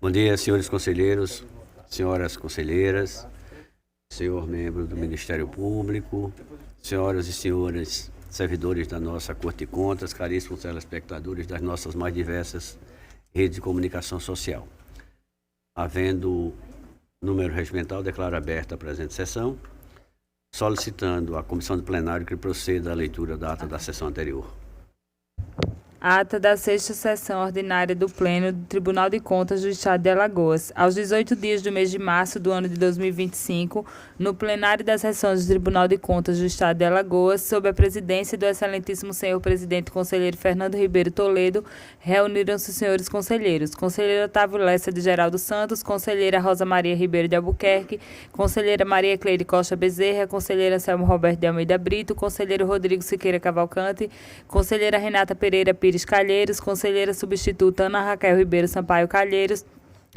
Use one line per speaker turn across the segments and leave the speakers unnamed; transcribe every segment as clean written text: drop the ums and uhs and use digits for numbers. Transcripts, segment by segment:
Bom dia, senhores conselheiros, senhoras conselheiras, senhor membro do Ministério Público, senhoras e senhores servidores da nossa Corte de Contas, caríssimos telespectadores das nossas mais diversas redes de comunicação social. Havendo número regimental, declaro aberta a presente sessão, solicitando à comissão de plenário que proceda à leitura da ata da sessão anterior.
Ata da 6ª sessão ordinária do Pleno do Tribunal de Contas do Estado de Alagoas. Aos 18 dias do mês de março do ano de 2025, no plenário das sessões do Tribunal de Contas do Estado de Alagoas, sob a presidência do excelentíssimo senhor presidente conselheiro Fernando Ribeiro Toledo, reuniram-se os senhores conselheiros: conselheiro Otávio Lessa de Geraldo Santos, conselheira Rosa Maria Ribeiro de Albuquerque, conselheira Maria Cleide Costa Bezerra, conselheira Anselmo Roberto de Almeida Brito, conselheiro Rodrigo Siqueira Cavalcante, conselheira Renata Pereira Pires Calheiros, conselheira substituta Ana Raquel Ribeiro Sampaio Calheiros,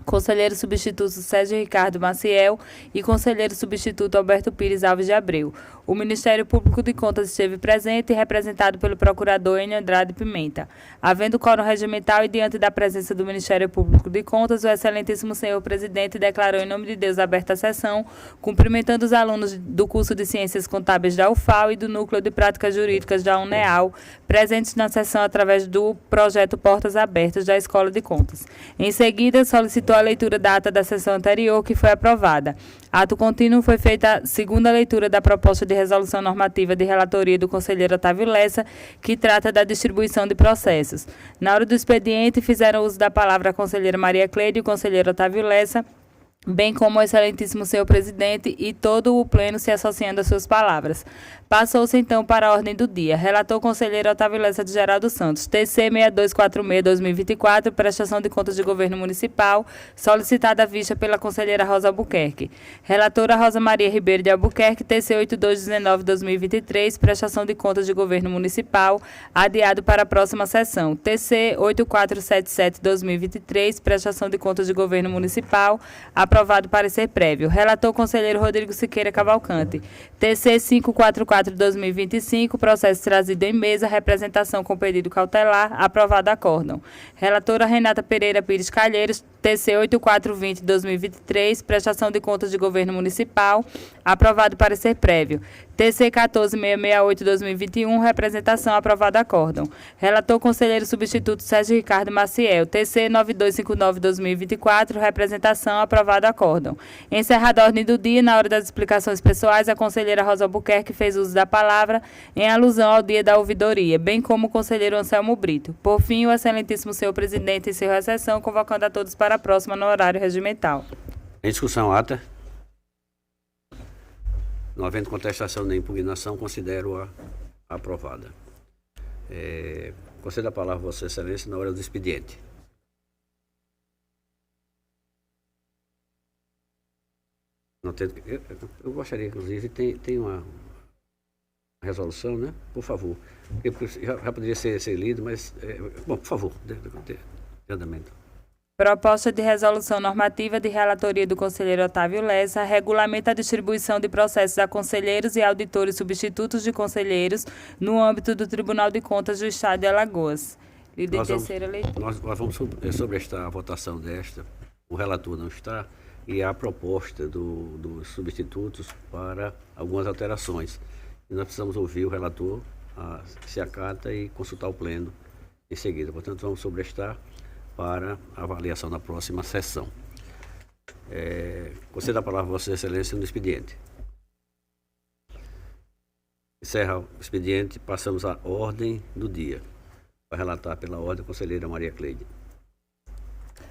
conselheiro substituto Sérgio Ricardo Maciel e conselheiro substituto Alberto Pires Alves de Abreu. O Ministério Público de Contas esteve presente e representado pelo procurador Enio Andrade Pimenta. Havendo quórum regimental e diante da presença do Ministério Público de Contas, o excelentíssimo senhor presidente declarou em nome de Deus aberta a sessão, cumprimentando os alunos do curso de Ciências Contábeis da UFAL e do Núcleo de Práticas Jurídicas da UNEAL, presentes na sessão através do projeto Portas Abertas da Escola de Contas. Em seguida, solicitou a leitura da ata da sessão anterior, que foi aprovada. Ato contínuo foi feita a segunda leitura da proposta de resolução normativa de relatoria do conselheiro Otávio Lessa, que trata da distribuição de processos. Na hora do expediente, fizeram uso da palavra a conselheira Maria Cleide e o conselheiro Otávio Lessa, bem como o excelentíssimo senhor presidente e todo o pleno se associando às suas palavras. Passou-se então para a ordem do dia. Relator o conselheiro Otávio Lessa de Geraldo Santos, TC 6246-2024, prestação de contas de governo municipal, solicitada à vista pela conselheira Rosa Albuquerque. Relatora Rosa Maria Ribeiro de Albuquerque, TC 8219-2023, prestação de contas de governo municipal, adiado para a próxima sessão. TC 8477-2023, prestação de contas de governo municipal, aprovado parecer prévio. Relator conselheiro Rodrigo Siqueira Cavalcante, TC 544-2025, processo trazido em mesa, representação com pedido cautelar, aprovado acórdão. Relatora Renata Pereira Pires Calheiros, TC 8420-2023, prestação de contas de governo municipal, aprovado parecer prévio. TC 14668-2021, representação, aprovado acórdão. Relator conselheiro substituto Sérgio Ricardo Maciel, TC 9259-2024, representação, aprovado acórdão. Encerrada a ordem do dia, na hora das explicações pessoais, a conselheira Rosa Albuquerque fez uso da palavra em alusão ao dia da ouvidoria, bem como o conselheiro Anselmo Brito. Por fim, o excelentíssimo senhor presidente encerrou a sessão, convocando a todos para a próxima no horário regimental.
Em discussão, ata. Não havendo contestação nem impugnação, considero-a aprovada. Concedo a palavra a Vossa Excelência na hora do expediente. Não tem, eu gostaria, inclusive, tem uma resolução, né? Por favor. Já poderia ser lido, mas, bom, por favor, de andamento.
Proposta de resolução normativa de relatoria do conselheiro Otávio Lessa regulamenta a distribuição de processos a conselheiros e auditores substitutos de conselheiros no âmbito do Tribunal de Contas do Estado de Alagoas. Líder terceira leitura.
Nós vamos sobrestar a votação desta. O relator não está e há a proposta dos substitutos para algumas alterações. E nós precisamos ouvir o relator, se acata e consultar o pleno em seguida. Portanto, vamos sobrestar para avaliação na próxima sessão. Concedo a palavra a Vossa Excelência no expediente. Encerra o expediente, passamos à ordem do dia. Vai relatar pela ordem a conselheira Maria Cleide.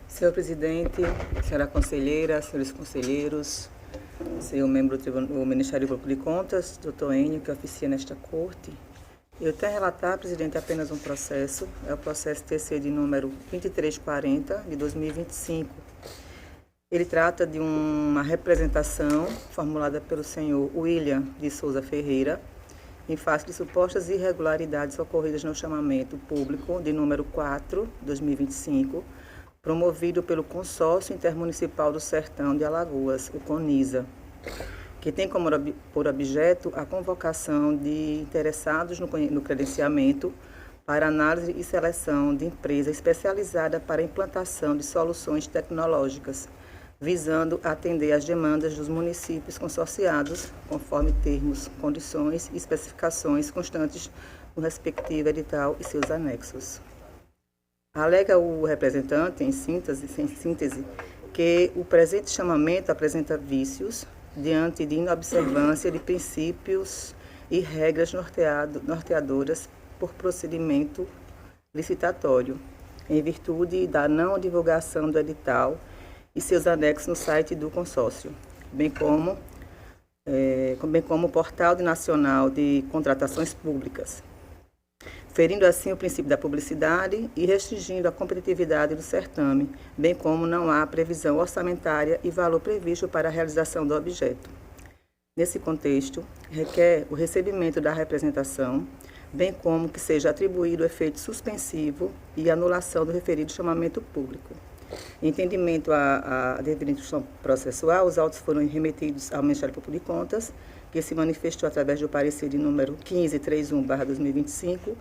Senhor presidente, senhora conselheira, senhores conselheiros, senhor membro do Ministério Público de Contas, doutor Enio, que oficia nesta corte. Eu tenho a relatar, presidente, apenas um processo, é o processo TC de número 2340, de 2025. Ele trata de uma representação formulada pelo senhor William de Souza Ferreira, em face de supostas irregularidades ocorridas no chamamento público de número 4, 2025, promovido pelo Consórcio Intermunicipal do Sertão de Alagoas, o CONISA, que tem por objeto a convocação de interessados no credenciamento para análise e seleção de empresa especializada para a implantação de soluções tecnológicas, visando atender às demandas dos municípios consorciados, conforme termos, condições e especificações constantes no respectivo edital e seus anexos. Alega o representante, em síntese, que o presente chamamento apresenta vícios diante de inobservância de princípios e regras norteadoras por procedimento licitatório, em virtude da não divulgação do edital e seus anexos no site do consórcio, bem como o Portal Nacional de Contratações Públicas, ferindo assim o princípio da publicidade e restringindo a competitividade do certame, bem como não há previsão orçamentária e valor previsto para a realização do objeto. Nesse contexto, requer o recebimento da representação, bem como que seja atribuído o efeito suspensivo e anulação do referido chamamento público. Em entendimento à devida instrução processual, os autos foram remetidos ao Ministério Público de Contas, que se manifestou através do parecer de número 1531/2025,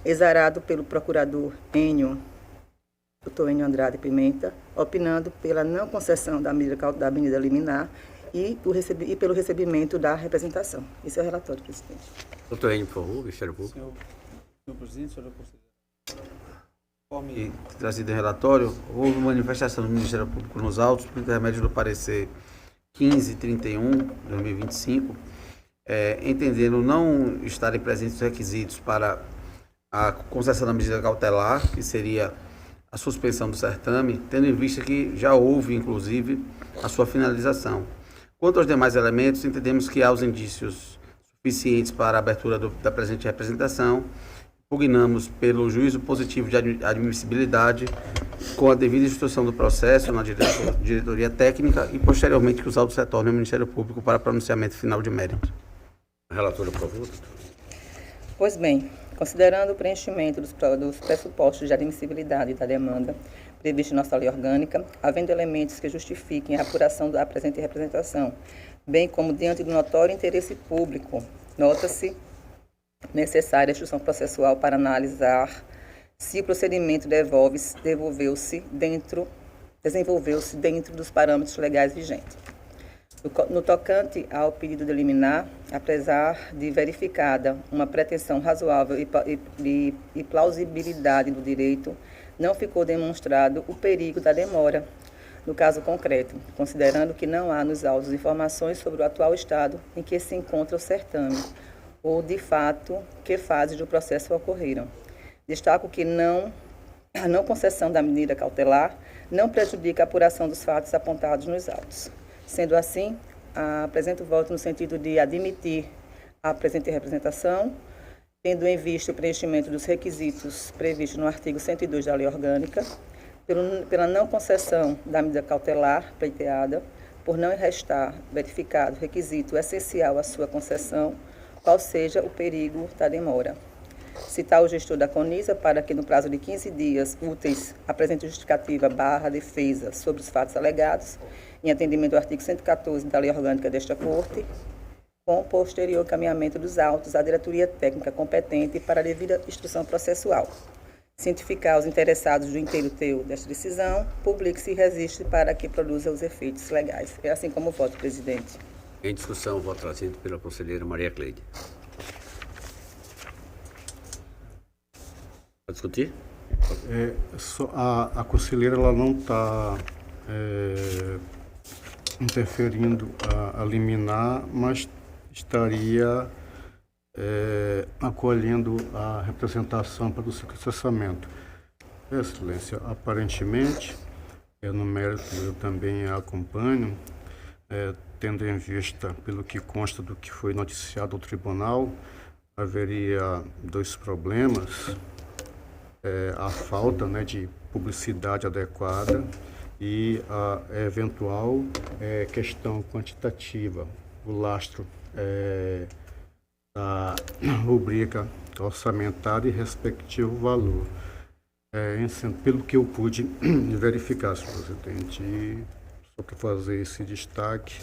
exarado pelo procurador Dr. Enio Andrade Pimenta, opinando pela não concessão da medida liminar e pelo recebimento da representação. Esse é o relatório, presidente.
Doutor Enio, por favor, Ministério Público.
Senhor presidente, senhora conselheira. Conforme trazido em relatório, houve manifestação do Ministério Público nos autos por intermédio do parecer 1531/2025, entendendo não estarem presentes os requisitos para a concessão da medida cautelar, que seria a suspensão do certame, tendo em vista que já houve, inclusive, a sua finalização. Quanto aos demais elementos, entendemos que há os indícios suficientes para a abertura da presente representação. Pugnamos pelo juízo positivo de admissibilidade com a devida instrução do processo na diretoria técnica e, posteriormente, que os autos retornem ao Ministério Público para pronunciamento final de mérito.
Relatora, por favor.
Pois bem, considerando o preenchimento dos pressupostos de admissibilidade da demanda prevista em nossa lei orgânica, havendo elementos que justifiquem a apuração da presente representação, bem como diante do notório interesse público, nota-se necessária a instrução processual para analisar se o procedimento desenvolveu-se dentro dos parâmetros legais vigentes. No tocante ao pedido de liminar, apesar de verificada uma pretensão razoável e plausibilidade do direito, não ficou demonstrado o perigo da demora, no caso concreto, considerando que não há nos autos informações sobre o atual estado em que se encontra o certame, ou, de fato, que fases do processo ocorreram. Destaco que a não concessão da medida cautelar não prejudica a apuração dos fatos apontados nos autos. Sendo assim, apresento voto no sentido de admitir a presente representação, tendo em vista o preenchimento dos requisitos previstos no artigo 102 da Lei Orgânica, pela não concessão da medida cautelar pleiteada, por não restar verificado requisito essencial à sua concessão, qual seja o perigo da demora. Citar o gestor da CONISA para que, no prazo de 15 dias úteis, apresente justificativa / defesa sobre os fatos alegados, em atendimento ao artigo 114 da Lei Orgânica desta Corte, com posterior encaminhamento dos autos à diretoria técnica competente para a devida instrução processual. Cientificar os interessados do inteiro teu desta decisão, publique-se e resiste para que produza os efeitos legais. É assim como voto, presidente.
Em discussão, o voto trazido pela conselheira Maria Cleide. Pode discutir?
A conselheira ela não está interferindo a liminar, mas estaria acolhendo a representação para o seu processamento. Excelência, aparentemente, no mérito eu também a acompanho, tendo em vista, pelo que consta do que foi noticiado ao tribunal, haveria dois problemas, a falta de publicidade adequada e a eventual questão quantitativa, o lastro da rubrica orçamentária e respectivo valor. Pelo que eu pude verificar, senhor presidente, e só para fazer esse destaque,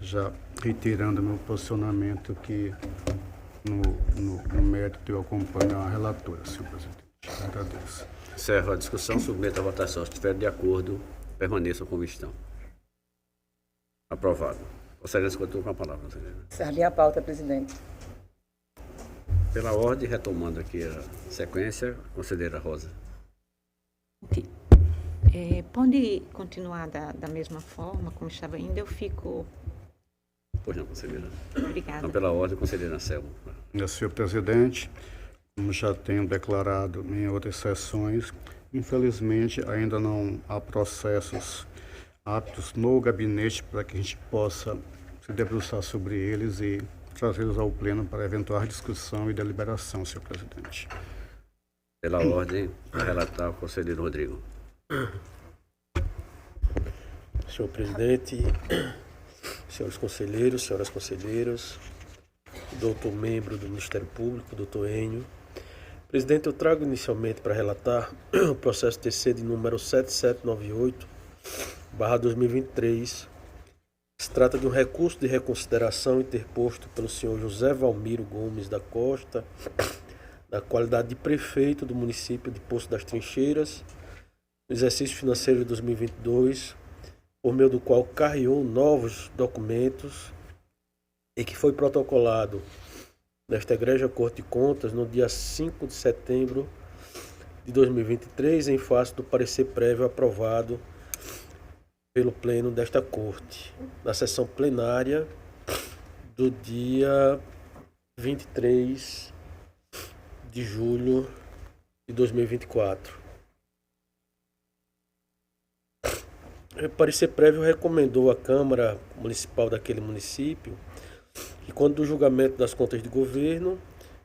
já reiterando meu posicionamento que no mérito eu acompanho a relatora, senhor presidente. Agradeço.
Encerro a discussão, submeto à votação. Se estiver de acordo, permaneçam como estão. Aprovado. Conselheira, continua com a palavra, conselheira.
Encerra minha pauta, presidente.
Pela ordem, retomando aqui a sequência, conselheira Rosa.
Ok. Pode continuar da mesma forma como estava ainda? Eu fico...
Pois não, conselheira.
Obrigada.
Então, pela ordem, conselheira Anselmo.
Senhor presidente, como já tenho declarado em outras sessões, infelizmente ainda não há processos aptos no gabinete para que a gente possa se debruçar sobre eles e trazê-los ao pleno para eventual discussão e deliberação, senhor presidente.
Pela ordem, a relatar o conselheiro Rodrigo.
Senhor presidente, senhores conselheiros, senhoras conselheiras, doutor membro do Ministério Público, doutor Enio. Presidente, eu trago inicialmente para relatar o processo TC de número 7798/2023. Se trata de um recurso de reconsideração interposto pelo senhor José Valmiro Gomes da Costa, na qualidade de prefeito do município de Poço das Trincheiras, no exercício financeiro de 2022, por meio do qual carreou novos documentos e que foi protocolado nesta Egrégia Corte de Contas no dia 5 de setembro de 2023, em face do parecer prévio aprovado pelo Pleno desta Corte, na sessão plenária do dia 23 de julho de 2024. O parecer prévio recomendou à Câmara Municipal daquele município que, quando do julgamento das contas de governo,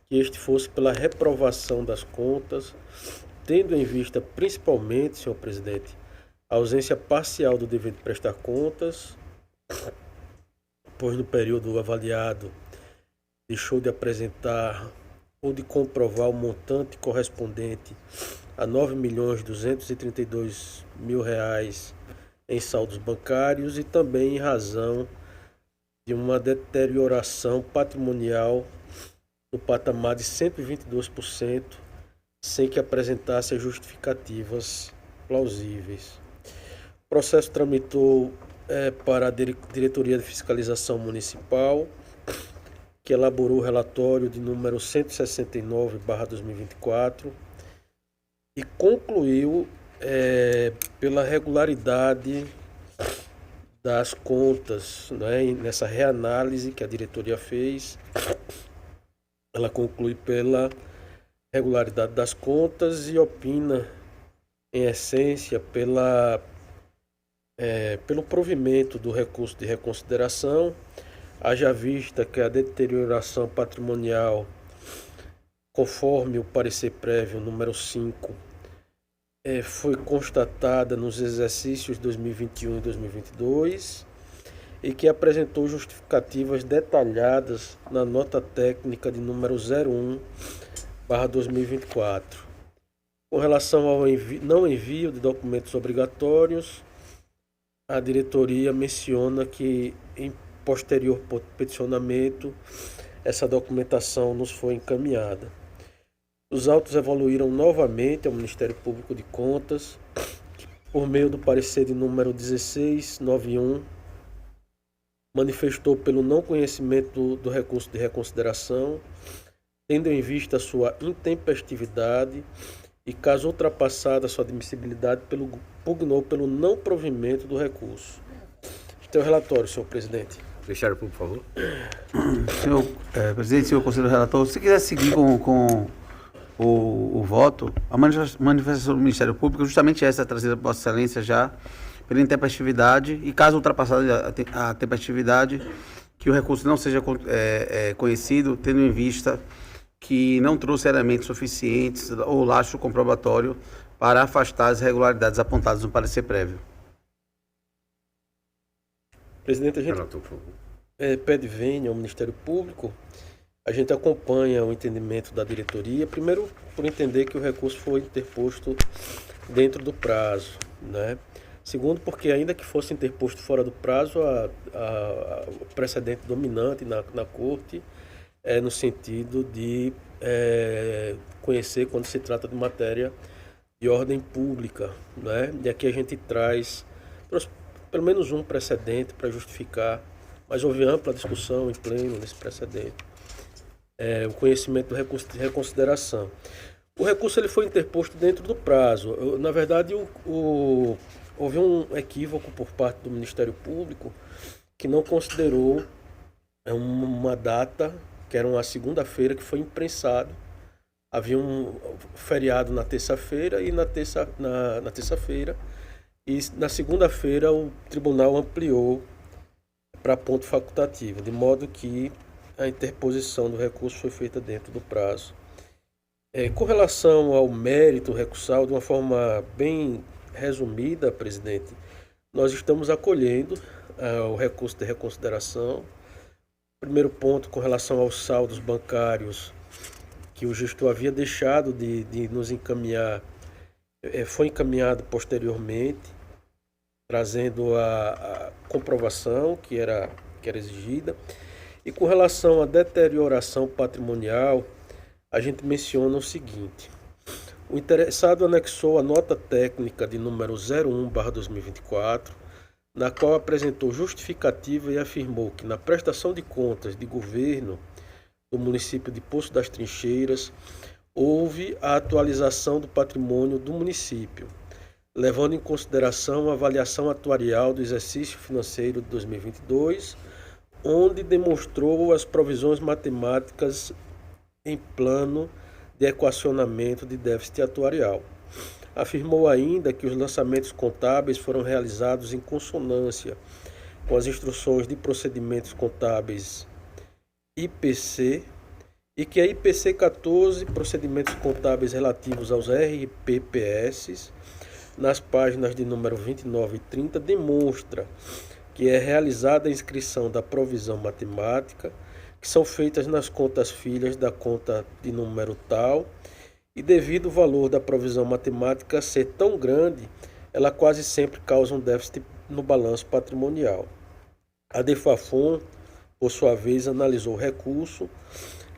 que este fosse pela reprovação das contas, tendo em vista principalmente, senhor presidente, a ausência parcial do dever de prestar contas, pois no período avaliado deixou de apresentar ou de comprovar o montante correspondente a R$ 9.232.000 em saldos bancários e também em razão de uma deterioração patrimonial no patamar de 122%, sem que apresentasse as justificativas plausíveis. O processo tramitou para a Diretoria de Fiscalização Municipal, que elaborou o relatório de número 169/2024 e concluiu pela regularidade das contas, né? Nessa reanálise que a diretoria fez, ela conclui pela regularidade das contas e opina, em essência, pelo provimento do recurso de reconsideração, haja vista que a deterioração patrimonial, conforme o parecer prévio número 5, foi constatada nos exercícios 2021 e 2022 e que apresentou justificativas detalhadas na nota técnica de número 01/2024. Com relação ao não envio de documentos obrigatórios, a diretoria menciona que em posterior peticionamento essa documentação nos foi encaminhada. Os autos evoluíram novamente ao Ministério Público de Contas, que, por meio do parecer de número 1691, manifestou pelo não conhecimento do recurso de reconsideração, tendo em vista sua intempestividade e, caso ultrapassada sua admissibilidade, pugnou pelo não provimento do recurso. Este é o relatório, senhor presidente.
Ministério Público, por favor.
Senhor presidente, senhor conselheiro relator, se quiser seguir com o voto, a manifestação do Ministério Público, justamente essa trazida por Vossa Excelência já, pela intempestividade, e caso ultrapassada a tempestividade, que o recurso não seja conhecido, tendo em vista que não trouxe elementos suficientes ou lastro comprobatório para afastar as irregularidades apontadas no parecer prévio.
Presidente, a gente pede vênia ao Ministério Público. A gente acompanha o entendimento da diretoria, primeiro por entender que o recurso foi interposto dentro do prazo, né? Segundo, porque ainda que fosse interposto fora do prazo, o precedente dominante na Corte no sentido de conhecer quando se trata de matéria de ordem pública, né? E aqui a gente traz pelo menos um precedente para justificar, mas houve ampla discussão em pleno nesse precedente, o conhecimento do recurso de reconsideração. O recurso ele foi interposto dentro do prazo. Na verdade, houve um equívoco por parte do Ministério Público que não considerou uma data, que era uma segunda-feira, que foi imprensado. Havia um feriado na terça-feira e na terça-feira. E na segunda-feira o tribunal ampliou para ponto facultativo, de modo que a interposição do recurso foi feita dentro do prazo. Com relação ao mérito recursal, de uma forma bem resumida, presidente, nós estamos acolhendo o recurso de reconsideração. Primeiro ponto, com relação aos saldos bancários, que o gestor havia deixado de nos encaminhar, foi encaminhado posteriormente, trazendo a comprovação que era exigida. E com relação à deterioração patrimonial, a gente menciona o seguinte: o interessado anexou a nota técnica de número 01/2024, na qual apresentou justificativa e afirmou que na prestação de contas de governo do município de Poço das Trincheiras houve a atualização do patrimônio do município, levando em consideração a avaliação atuarial do exercício financeiro de 2022, onde demonstrou as provisões matemáticas em plano de equacionamento de déficit atuarial. Afirmou ainda que os lançamentos contábeis foram realizados em consonância com as instruções de procedimentos contábeis IPC e que a IPC 14, procedimentos contábeis relativos aos RPPS, nas páginas de número 29 e 30, demonstra que é realizada a inscrição da provisão matemática, que são feitas nas contas filhas da conta de número tal, e devido ao valor da provisão matemática ser tão grande, ela quase sempre causa um déficit no balanço patrimonial. A DEFAFON, por sua vez, analisou o recurso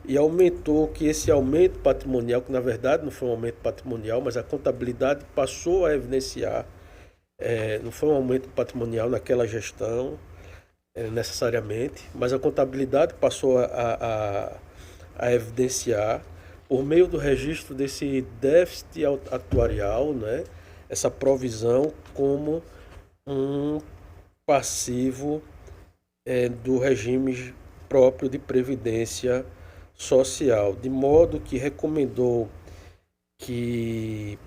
e aumentou que esse aumento patrimonial, que na verdade não foi um aumento patrimonial, mas a contabilidade passou a evidenciar, não foi um aumento patrimonial naquela gestão, necessariamente, mas a contabilidade passou a evidenciar, por meio do registro desse déficit atuarial, né, essa provisão como um passivo do regime próprio de previdência social, de modo que recomendou que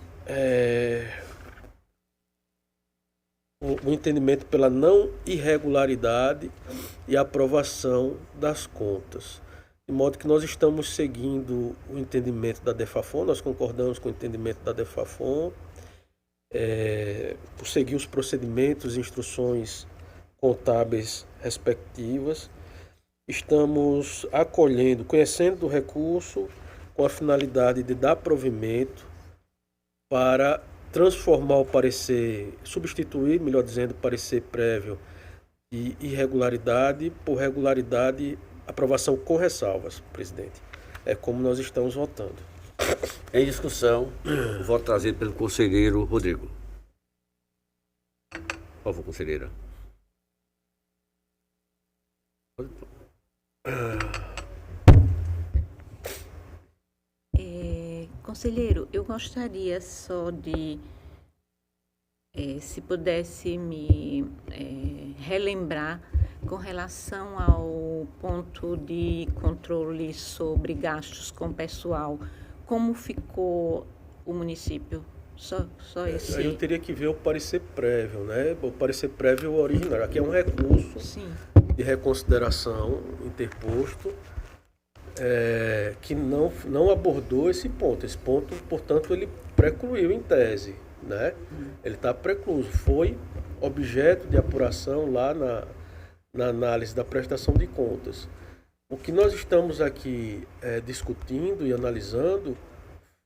o entendimento pela não irregularidade e aprovação das contas. De modo que nós estamos seguindo o entendimento da DEFAFON, nós concordamos com o entendimento da DEFAFON, por seguir os procedimentos e instruções contábeis respectivas. Estamos acolhendo, conhecendo o recurso com a finalidade de dar provimento para transformar o parecer, substituir, melhor dizendo, o parecer prévio de irregularidade por regularidade, aprovação com ressalvas, presidente. É como nós estamos votando.
Em discussão, o voto trazido pelo conselheiro Rodrigo. Por favor, conselheira.
Conselheiro, eu gostaria só de, se pudesse me relembrar com relação ao ponto de controle sobre gastos com pessoal, como ficou o município? Só esse.
Aí eu teria que ver o parecer prévio, né? O parecer prévio original. Aqui é um recurso
Sim.
de reconsideração interposto, que não abordou esse ponto. Esse ponto, portanto, ele precluiu em tese, né? Ele está precluso. Foi objeto de apuração lá na análise da prestação de contas. O que nós estamos aqui discutindo e analisando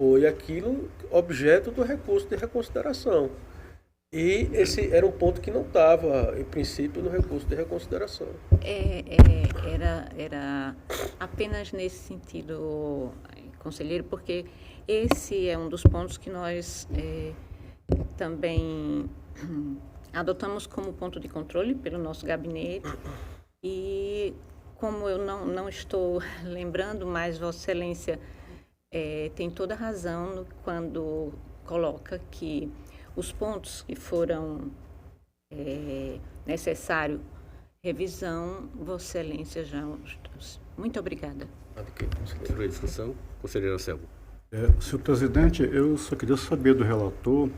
foi aquilo objeto do recurso de reconsideração, E esse era um ponto que não estava, em princípio, no recurso de reconsideração.
Era apenas nesse sentido, conselheiro, porque esse é um dos pontos que nós também adotamos como ponto de controle pelo nosso gabinete. E como eu não estou lembrando, mas Vossa Excelência tem toda a razão quando coloca que os pontos que foram necessário revisão, Vossa Excelência já os trouxe. Muito obrigada.
Continua a discussão. Conselheiro Anselmo.
Senhor presidente, eu só queria saber do relator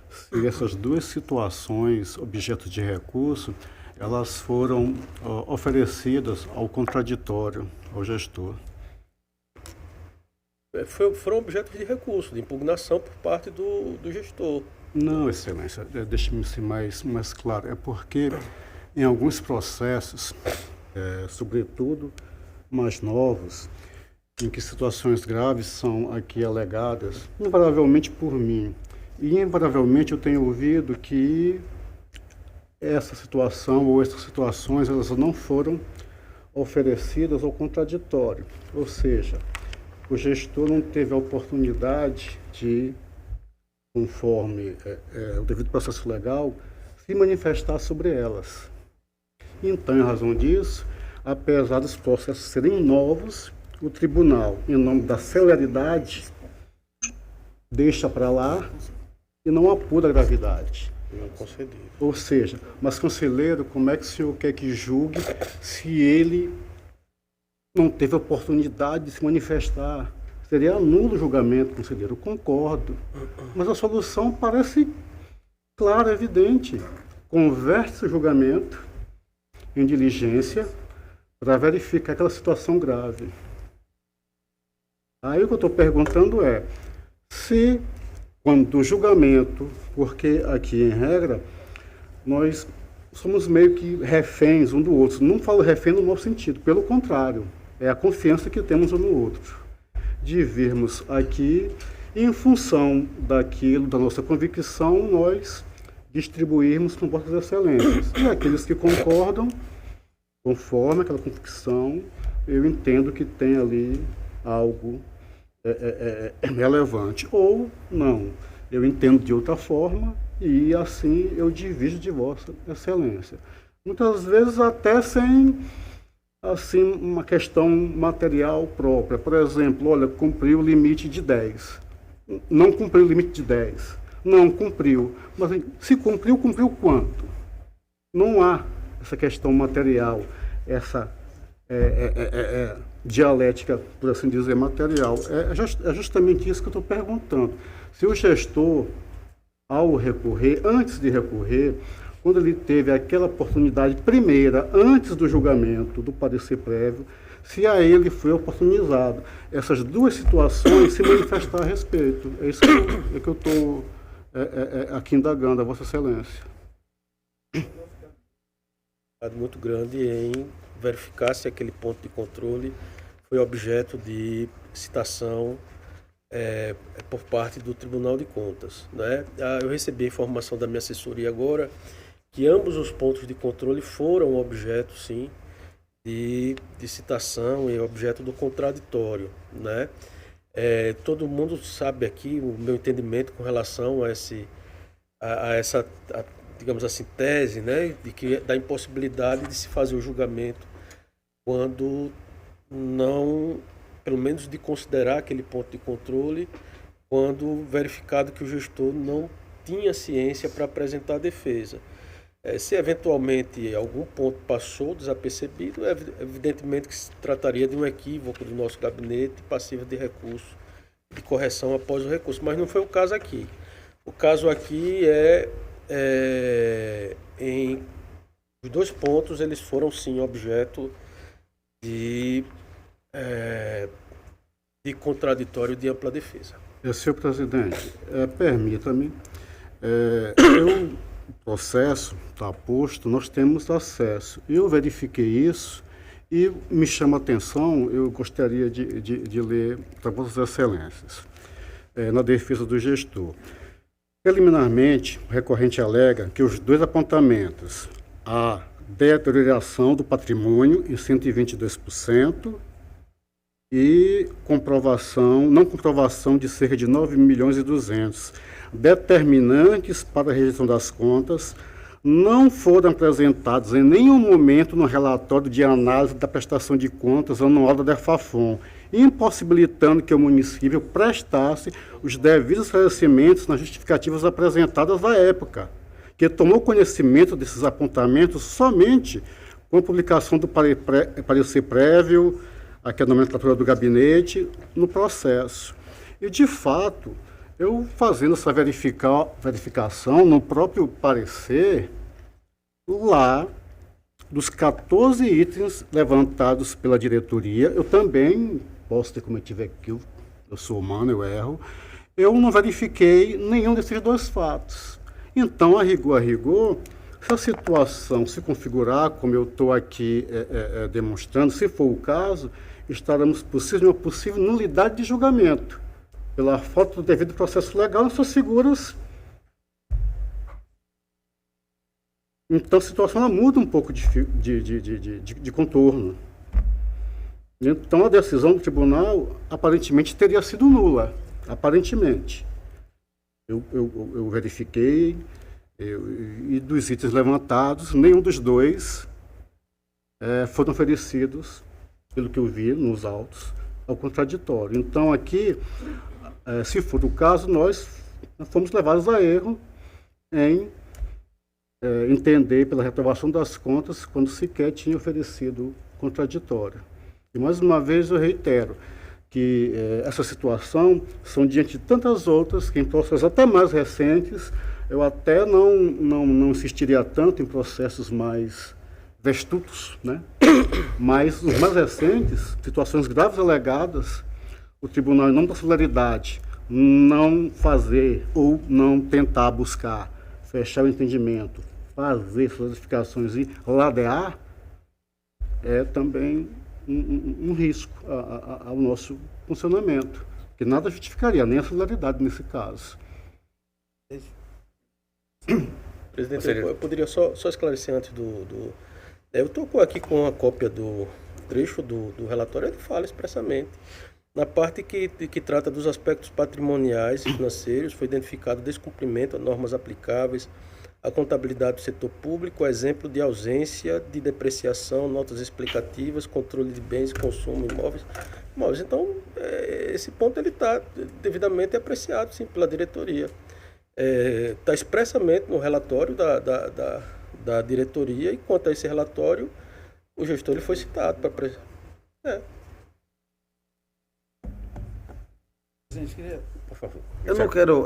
se essas duas situações, objeto de recurso, elas foram oferecidas ao contraditório, ao gestor.
Foram objetos de recurso, de impugnação por parte do gestor.
Não, Excelência, deixe-me ser mais claro. É porque em alguns processos, sobretudo mais novos, em que situações graves são aqui alegadas, invariavelmente por mim, e invariavelmente eu tenho ouvido que essa situação ou essas situações elas não foram oferecidas ao contraditório, ou seja, o gestor não teve a oportunidade de, conforme o devido processo legal, se manifestar sobre elas. Então, em razão disso, apesar dos processos serem novos, o tribunal, em nome da celeridade, deixa para lá e não apura a gravidade.
Não concedido.
Ou seja, mas conselheiro, como é que o senhor quer que julgue se ele não teve oportunidade de se manifestar? Seria nulo o julgamento, conselheiro. Eu concordo. Mas a solução parece clara, evidente. Converte o julgamento em diligência para verificar aquela situação grave. Aí o que eu estou perguntando é, se quando o julgamento, porque aqui em regra, nós somos meio que reféns um do outro. Não falo refém no mau sentido, pelo contrário, é a confiança que temos um no outro. De virmos aqui, e em função daquilo, da nossa convicção, nós distribuirmos com vossas excelências. E aqueles que concordam, conforme aquela convicção, eu entendo que tem ali algo relevante. Ou não, eu entendo de outra forma e assim eu divido de vossa excelência. Muitas vezes até sem assim uma questão material própria. Por exemplo, olha, cumpriu o limite de 10. Não cumpriu o limite de 10. Não cumpriu. Mas se cumpriu, cumpriu quanto? Não há essa questão material, essa dialética, por assim dizer, material. É justamente isso que eu estou perguntando. Se o gestor, ao recorrer, antes de recorrer, quando ele teve aquela oportunidade primeira, antes do julgamento, do parecer prévio, se a ele foi oportunizado essas duas situações se manifestar a respeito. É isso que eu estou aqui indagando a Vossa Excelência.
Muito grande em verificar se aquele ponto de controle foi objeto de citação por parte do Tribunal de Contas, né? Eu recebi a informação da minha assessoria agora que ambos os pontos de controle foram objeto, sim, de citação e objeto do contraditório, né? Todo mundo sabe aqui o meu entendimento com relação a essa digamos assim, tese, né, da impossibilidade de se fazer o julgamento quando não, pelo menos de considerar aquele ponto de controle, quando verificado que o gestor não tinha ciência para apresentar a defesa. Se eventualmente algum ponto passou desapercebido, evidentemente que se trataria de um equívoco do nosso gabinete passível de recurso, de correção após o recurso, mas não foi o caso aqui. O caso aqui em os dois pontos, eles foram sim objeto de contraditório de ampla defesa.
Senhor presidente, permita-me, o processo está posto, nós temos acesso. Eu verifiquei isso e me chama a atenção, eu gostaria de ler para Vossas Excelências, na defesa do gestor. Preliminarmente, o recorrente alega que os dois apontamentos, a deterioração do patrimônio em 122% e não comprovação de cerca de 9.200.000, determinantes para a rejeição das contas, não foram apresentados em nenhum momento no relatório de análise da prestação de contas anual da DERFAFON, impossibilitando que o município prestasse os devidos esclarecimentos nas justificativas apresentadas à época, que tomou conhecimento desses apontamentos somente com a publicação do parecer prévio, aqui a nomenclatura do gabinete, no processo. E, de fato, eu fazendo essa verificação no próprio parecer, lá, dos 14 itens levantados pela diretoria, eu também posso ter cometido aquilo, eu sou humano, eu erro, eu não verifiquei nenhum desses dois fatos. Então, a rigor, se a situação se configurar, como eu estou aqui demonstrando, se for o caso, estaremos possível uma possível nulidade de julgamento, pela falta do devido processo legal nas suas figuras. Então, a situação ela muda um pouco de contorno. Então, a decisão do tribunal, aparentemente, teria sido nula. Aparentemente. Eu verifiquei, e dos itens levantados, nenhum dos dois foram oferecidos, pelo que eu vi nos autos, ao contraditório. Então, aqui, se for o caso, nós fomos levados a erro em entender pela reprovação das contas quando sequer tinha oferecido contraditório. E, mais uma vez, eu reitero que essa situação são diante de tantas outras, que em processos até mais recentes, eu até não insistiria tanto em processos mais vestutos, né? Mas os mais recentes, situações graves alegadas, o tribunal, em nome da celeridade, não fazer ou não tentar buscar fechar o entendimento, fazer classificações e ladear, é também um risco ao nosso funcionamento, que nada justificaria, nem a celeridade nesse caso.
Presidente, eu poderia só esclarecer antes eu estou aqui com uma cópia do trecho do relatório, ele fala expressamente. Na parte que trata dos aspectos patrimoniais e financeiros, foi identificado descumprimento a normas aplicáveis à contabilidade do setor público, exemplo de ausência de depreciação, notas explicativas, controle de bens, consumo, imóveis. Então, esse ponto ele está devidamente apreciado, sim, pela diretoria. Está expressamente no relatório da diretoria, e quanto a esse relatório, o gestor ele foi citado para... Por favor.
Eu não quero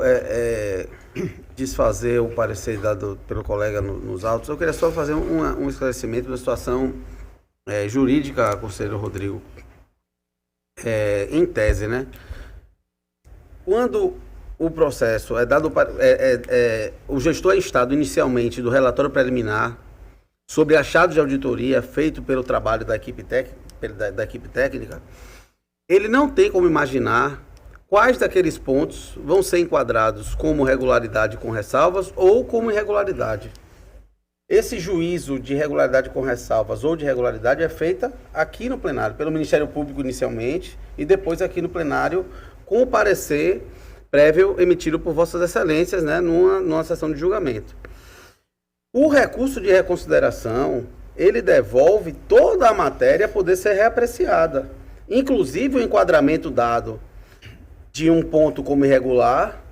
desfazer o parecer dado pelo colega nos autos. Eu queria só fazer um esclarecimento da situação jurídica, conselheiro Rodrigo, em tese, né? Quando o processo é dado para... o gestor é instado inicialmente do relatório preliminar sobre achados de auditoria feito pelo trabalho da equipe técnica, ele não tem como imaginar quais daqueles pontos vão ser enquadrados como regularidade com ressalvas ou como irregularidade. Esse juízo de regularidade com ressalvas ou de regularidade é feita aqui no plenário, pelo Ministério Público inicialmente, e depois aqui no plenário com o parecer prévio emitido por Vossas Excelências, né, numa sessão de julgamento. O recurso de reconsideração, ele devolve toda a matéria a poder ser reapreciada, inclusive o enquadramento dado de um ponto como irregular,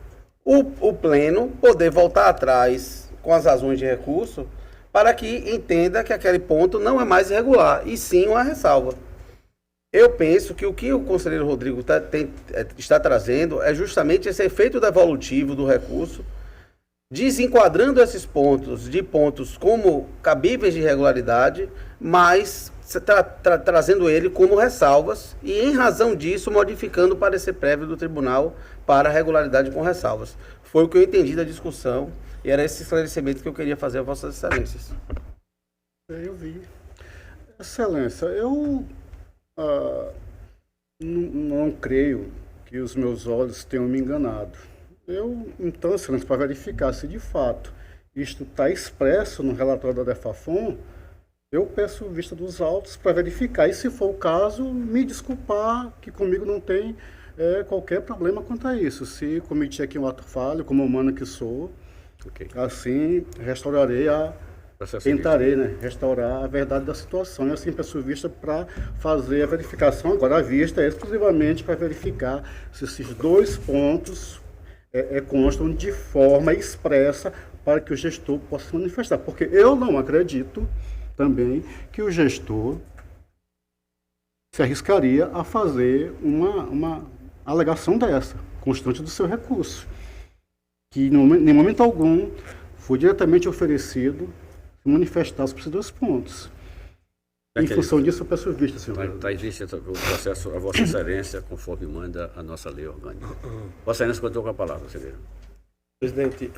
o pleno poder voltar atrás com as razões de recurso para que entenda que aquele ponto não é mais irregular, e sim uma ressalva. Eu penso que o que o conselheiro Rodrigo está trazendo é justamente esse efeito devolutivo do recurso, desenquadrando esses pontos de pontos como cabíveis de irregularidade, mas trazendo ele como ressalvas e, em razão disso, modificando o parecer prévio do tribunal para regularidade com ressalvas. Foi o que eu entendi da discussão e era esse esclarecimento que eu queria fazer a Vossas Excelências.
Eu vi. Excelência, eu não creio que os meus olhos tenham me enganado. Então, excelência, para verificar se de fato isto está expresso no relatório da DEFAFON, eu peço vista dos autos para verificar. E se for o caso, me desculpar que comigo não tem qualquer problema quanto a isso. Se cometi aqui um ato falho, como humano que sou, assim restaurarei tentarei, né, restaurar a verdade da situação. E assim peço vista para fazer a verificação. Agora, a vista é exclusivamente para verificar se esses dois pontos constam de forma expressa para que o gestor possa se manifestar. Porque eu não acredito também que o gestor se arriscaria a fazer uma alegação dessa, constante do seu recurso, que em momento algum foi diretamente oferecido manifestar os dois pontos. Em função disso, eu peço vista, senhor.
Está em vista o processo a Vossa Excelência, conforme manda a nossa lei orgânica. Vossa Excelência, contou com a palavra, conselheiro.
Presidente,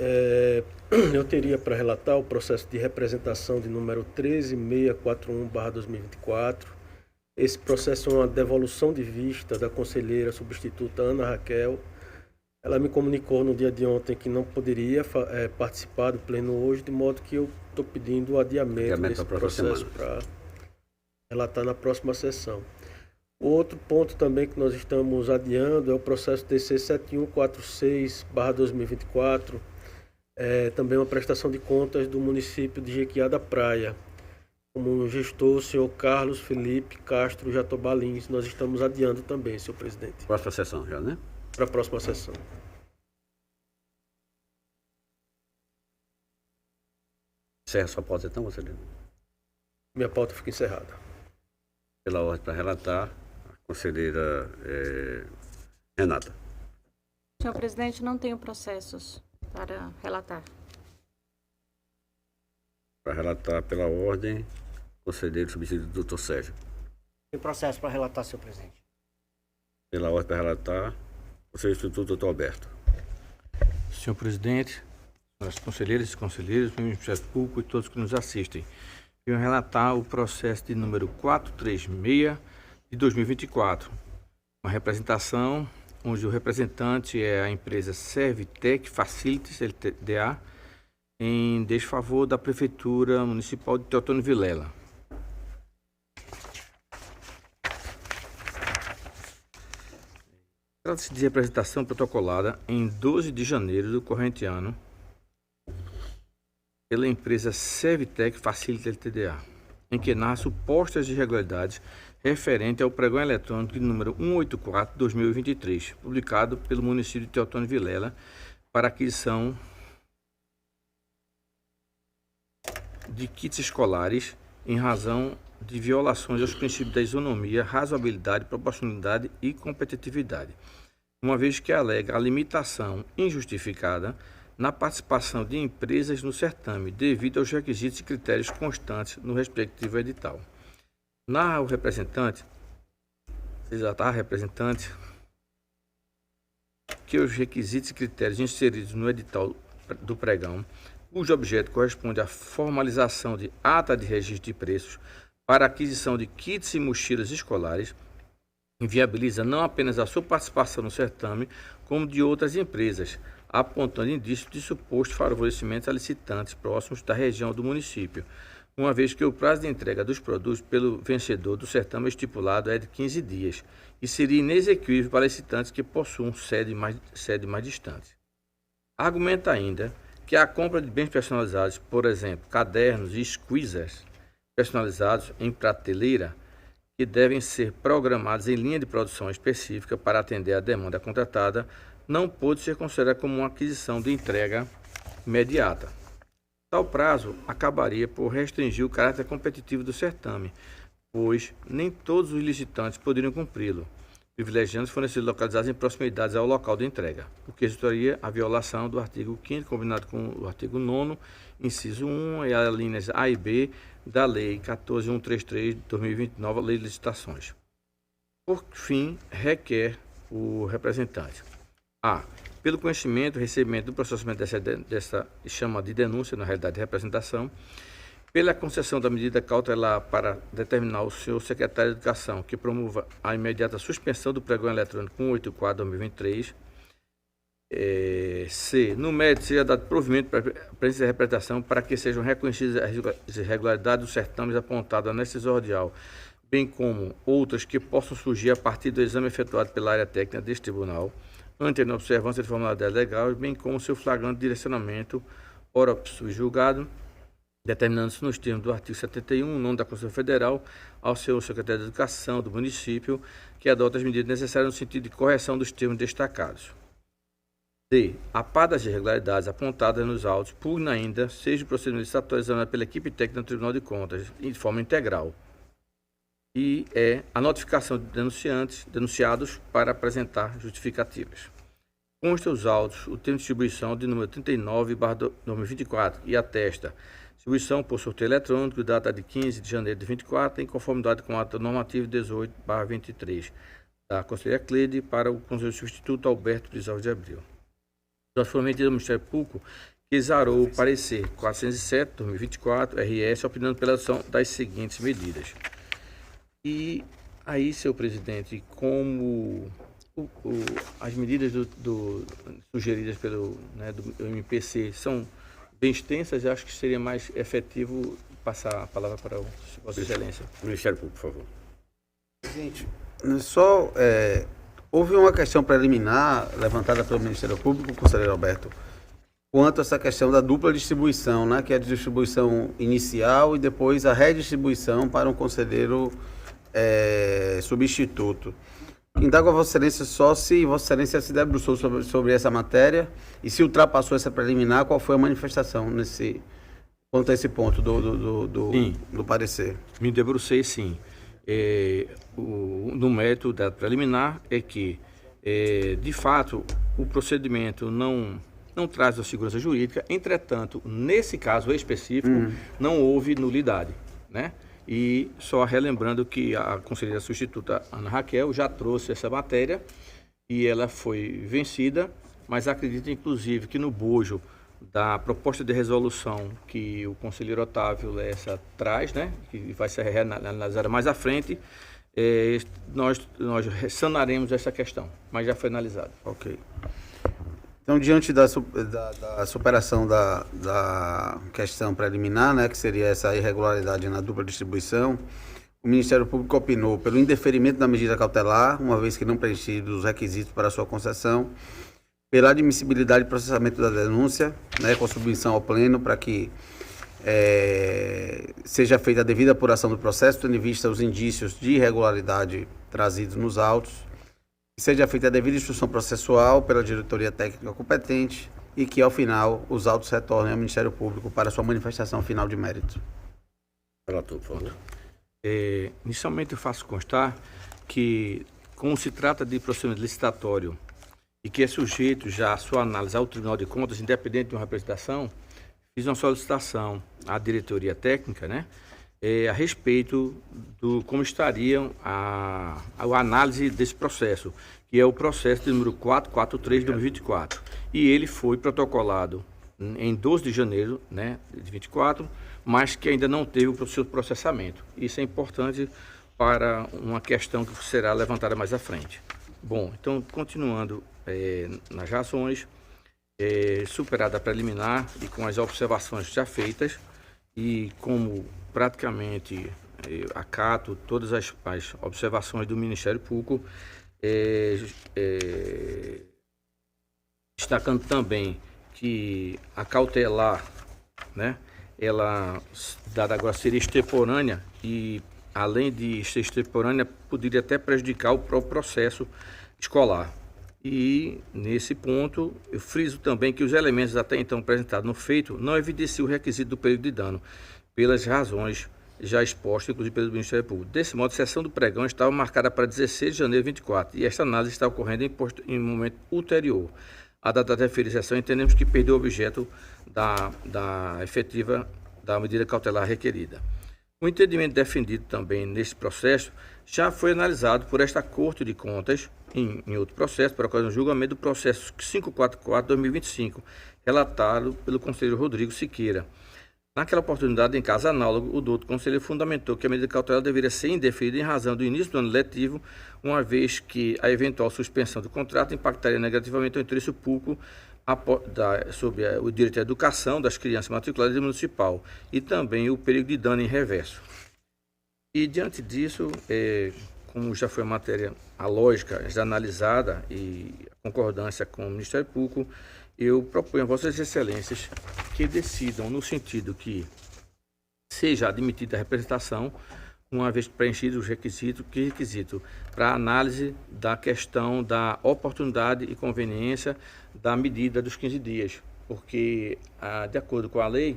eu teria para relatar o processo de representação de número 13641/2024. Esse processo é uma devolução de vista da conselheira substituta Ana Raquel. Ela me comunicou no dia de ontem que não poderia participar do pleno hoje, de modo que eu estou pedindo o adiamento desse processo para relatar na próxima sessão. Outro ponto também que nós estamos adiando é o processo TC 7146/2024, também uma prestação de contas do município de Jequiá da Praia. Como gestor, o senhor Carlos Felipe Castro Jatobalins, nós estamos adiando também, senhor presidente.
Próxima sessão já, né?
Para a próxima sessão.
Encerra sua pauta então, conselheiro.
Minha pauta fica encerrada.
Pela ordem para relatar, a conselheira Renata.
Senhor presidente, não tenho processos para relatar.
Para relatar pela ordem, conselheiro substituto doutor Sérgio.
Tem processo para relatar, senhor presidente.
Pela ordem para relatar, conselheiro substituto doutor Alberto.
Senhor presidente, senhoras conselheiras e conselheiros, membros do Ministério Público e todos que nos assistem, venho relatar o processo de número 436 de 2024. Uma representação onde o representante é a empresa Servitec Facilities LTDA, em desfavor da Prefeitura Municipal de Teotônio Vilela. Trata-se de representação protocolada em 12 de janeiro do corrente ano pela empresa Servitec Facilities LTDA, em que narra supostas irregularidades referente ao pregão eletrônico de número 184/2023, publicado pelo município de Teotônio Vilela para aquisição de kits escolares em razão de violações aos princípios da isonomia, razoabilidade, proporcionalidade e competitividade, uma vez que alega a limitação injustificada na participação de empresas no certame, devido aos requisitos e critérios constantes no respectivo edital. Narra o representante, que os requisitos e critérios inseridos no edital do pregão, cujo objeto corresponde à formalização de ata de registro de preços para aquisição de kits e mochilas escolares, inviabiliza não apenas a sua participação no certame, como de outras empresas, apontando indícios de suposto favorecimento a licitantes próximos da região do município, uma vez que o prazo de entrega dos produtos pelo vencedor do certame estipulado é de 15 dias e seria inexequível para licitantes que possuam sede mais distante. Argumenta ainda que a compra de bens personalizados, por exemplo, cadernos e squeezers personalizados em prateleira, que devem ser programados em linha de produção específica para atender à demanda contratada, não pode ser considerada como uma aquisição de entrega imediata. Tal prazo acabaria por restringir o caráter competitivo do certame, pois nem todos os licitantes poderiam cumpri-lo, privilegiando os fornecedores localizados em proximidades ao local de entrega, o que resultaria a violação do artigo 5º, combinado com o artigo 9º, inciso 1 e as linhas A e B da Lei 14.133 de 2029, Lei de Licitações. Por fim, requer o representante: a. Pelo conhecimento e recebimento do processamento dessa chama de denúncia, na realidade de representação, pela concessão da medida cautelar para determinar o senhor secretário de Educação que promova a imediata suspensão do pregão eletrônico 184/2023, C. No mérito, seja dado provimento para a interpretação para que sejam reconhecidas as irregularidades dos certames apontadas nessa exordial, bem como outras que possam surgir a partir do exame efetuado pela área técnica deste tribunal, ante a observância de formalidade legal, bem como seu flagrante direcionamento, ora julgado, determinando-se nos termos do artigo 71, nome da Constituição Federal, ao senhor secretário de Educação do município, que adota as medidas necessárias no sentido de correção dos termos destacados. D. A par das irregularidades apontadas nos autos, pugna ainda, seja o procedimento licitatório examinado pela equipe técnica do Tribunal de Contas, de forma integral. E a notificação de denunciados para apresentar justificativas. Consta os autos o termo de distribuição de número 39/2024 e atesta distribuição por sorteio eletrônico, data de 15 de janeiro de 2024, em conformidade com o ato normativo 18/23 da Conselheira Cleide para o Conselho Substituto Alberto Brizola de Abril. Foi emitido ao Ministério Público, que exarou o parecer 407/2024 RS, opinando pela adoção das seguintes medidas. E aí, senhor presidente, como as medidas sugeridas pelo do MPC são bem extensas, eu acho que seria mais efetivo passar a palavra para Vossa Excelência.
Ministério Público, por favor.
Presidente, houve uma questão preliminar levantada pelo Ministério Público, conselheiro Alberto, quanto a essa questão da dupla distribuição, né, que é a distribuição inicial e depois a redistribuição para um conselheiro substituto. Indago a Vossa Excelência só se Vossa Excelência se debruçou sobre essa matéria e se ultrapassou essa preliminar, qual foi a manifestação quanto a esse ponto do parecer?
Me debrucei, sim. No mérito da preliminar é que, de fato, o procedimento não traz a segurança jurídica, entretanto, nesse caso específico, não houve nulidade, né? E só relembrando que a conselheira substituta Ana Raquel já trouxe essa matéria e ela foi vencida, mas acredito inclusive que no bojo da proposta de resolução que o conselheiro Otávio Lessa traz, né, que vai ser analisada mais à frente, nós sanaremos essa questão, mas já foi analisado.
Ok. Então, diante da superação da questão preliminar, né, que seria essa irregularidade na dupla distribuição, o Ministério Público opinou pelo indeferimento da medida cautelar, uma vez que não preenchidos os requisitos para sua concessão, pela admissibilidade e processamento da denúncia, né, com submissão ao pleno para que seja feita a devida apuração do processo, tendo em vista os indícios de irregularidade trazidos nos autos, que seja feita a devida instrução processual pela diretoria técnica competente e que, ao final, os autos retornem ao Ministério Público para sua manifestação final de mérito.
Relator, por favor.
Inicialmente, eu faço constar que, como se trata de procedimento licitatório e que é sujeito já à sua análise ao Tribunal de Contas, independente de uma representação, fiz uma solicitação à diretoria técnica, né, a respeito do como estariam a análise desse processo, que é o processo de número 443 de 2024. E ele foi protocolado em 12 de janeiro, né, de 24, mas que ainda não teve o seu processamento. Isso é importante para uma questão que será levantada mais à frente. Bom, então, continuando nas razões, superada a preliminar e com as observações já feitas, e como praticamente acato todas as observações do Ministério Público, destacando também que a cautelar, né, ela, dada agora, seria extemporânea e, além de ser extemporânea, poderia até prejudicar o próprio processo escolar. E, nesse ponto, eu friso também que os elementos até então apresentados no feito não evidenciam o requisito do período de dano, pelas razões já expostas, inclusive pelo Ministério Público. Desse modo, a sessão do pregão estava marcada para 16 de janeiro de 24 e esta análise está ocorrendo em momento ulterior. A data da referida sessão, entendemos que perdeu o objeto da efetiva da medida cautelar requerida. O entendimento defendido também neste processo já foi analisado por esta Corte de Contas em outro processo, por ocasião do julgamento do processo 544-2025, relatado pelo conselheiro Rodrigo Siqueira. Naquela oportunidade, em caso análogo, o doutor conselheiro fundamentou que a medida cautelar deveria ser indeferida em razão do início do ano letivo, uma vez que a eventual suspensão do contrato impactaria negativamente o interesse público sobre o direito à educação das crianças matriculadas municipal e também o perigo de dano em reverso. E, diante disso, como já foi a matéria, a lógica já analisada e a concordância com o Ministério Público, eu proponho a Vossas Excelências que decidam no sentido que seja admitida a representação, uma vez preenchidos os requisitos, para análise da questão da oportunidade e conveniência da medida dos 15 dias, porque, de acordo com a lei,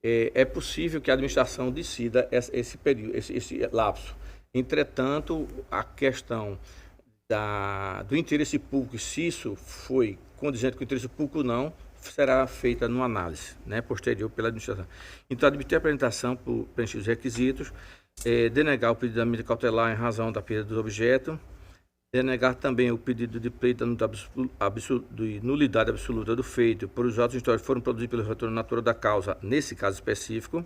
é possível que a administração decida esse período, esse lapso. Entretanto, a questão do interesse público, se isso foi condizente com o interesse público ou não, será feita numa análise, posterior pela administração. Então, admitir a apresentação por preencher os requisitos, denegar o pedido da medida cautelar em razão da perda do objeto, denegar também o pedido de pleito de nulidade absoluta do feito por os autos históricos que foram produzidos pelo relator natural da causa, nesse caso específico.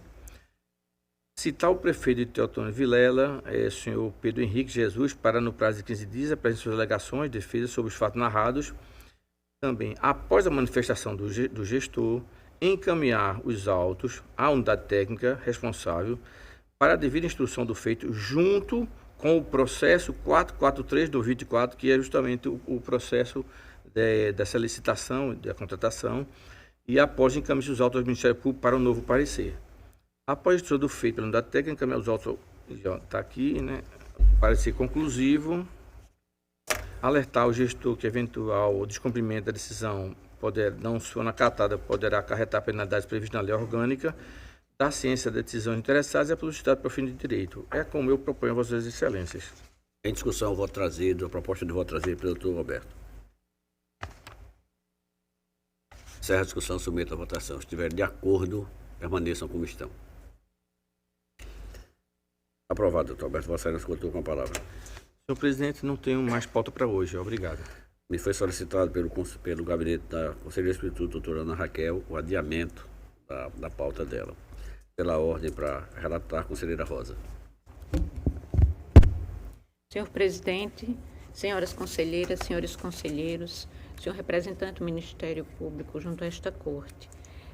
Citar o prefeito de Teotônio Vilela, senhor Pedro Henrique Jesus, para, no prazo de 15 dias, apresentar suas alegações, defesas sobre os fatos narrados. Também, após a manifestação do gestor, encaminhar os autos à unidade técnica responsável para a devida instrução do feito, junto com o processo 443/24, que é justamente o processo dessa licitação, da contratação, e após encaminhar os autos ao Ministério Público para o novo parecer. Após a instrução do feito pela unidade técnica, encaminhar os autos, já está aqui, parecer conclusivo, alertar o gestor que eventual descumprimento da decisão não for acatada, poderá acarretar penalidades previstas na lei orgânica da ciência das decisões interessadas e a publicidade para o fim de direito. É como eu proponho a Vossas Excelências.
Em discussão, voto trazido, a proposta de voto trazida pelo doutor Roberto. Encerra a discussão, submeta a votação. Se estiverem de acordo, permaneçam como estão. Aprovado, doutor Roberto. Vossa Excelência, continua com a palavra.
Senhor presidente, não tenho mais pauta para hoje. Obrigado.
Me foi solicitado pelo gabinete da conselheira substituta, doutora Ana Raquel, o adiamento da pauta dela. Pela ordem para relatar, conselheira Rosa.
Senhor presidente, senhoras conselheiras, senhores conselheiros, senhor representante do Ministério Público junto a esta corte,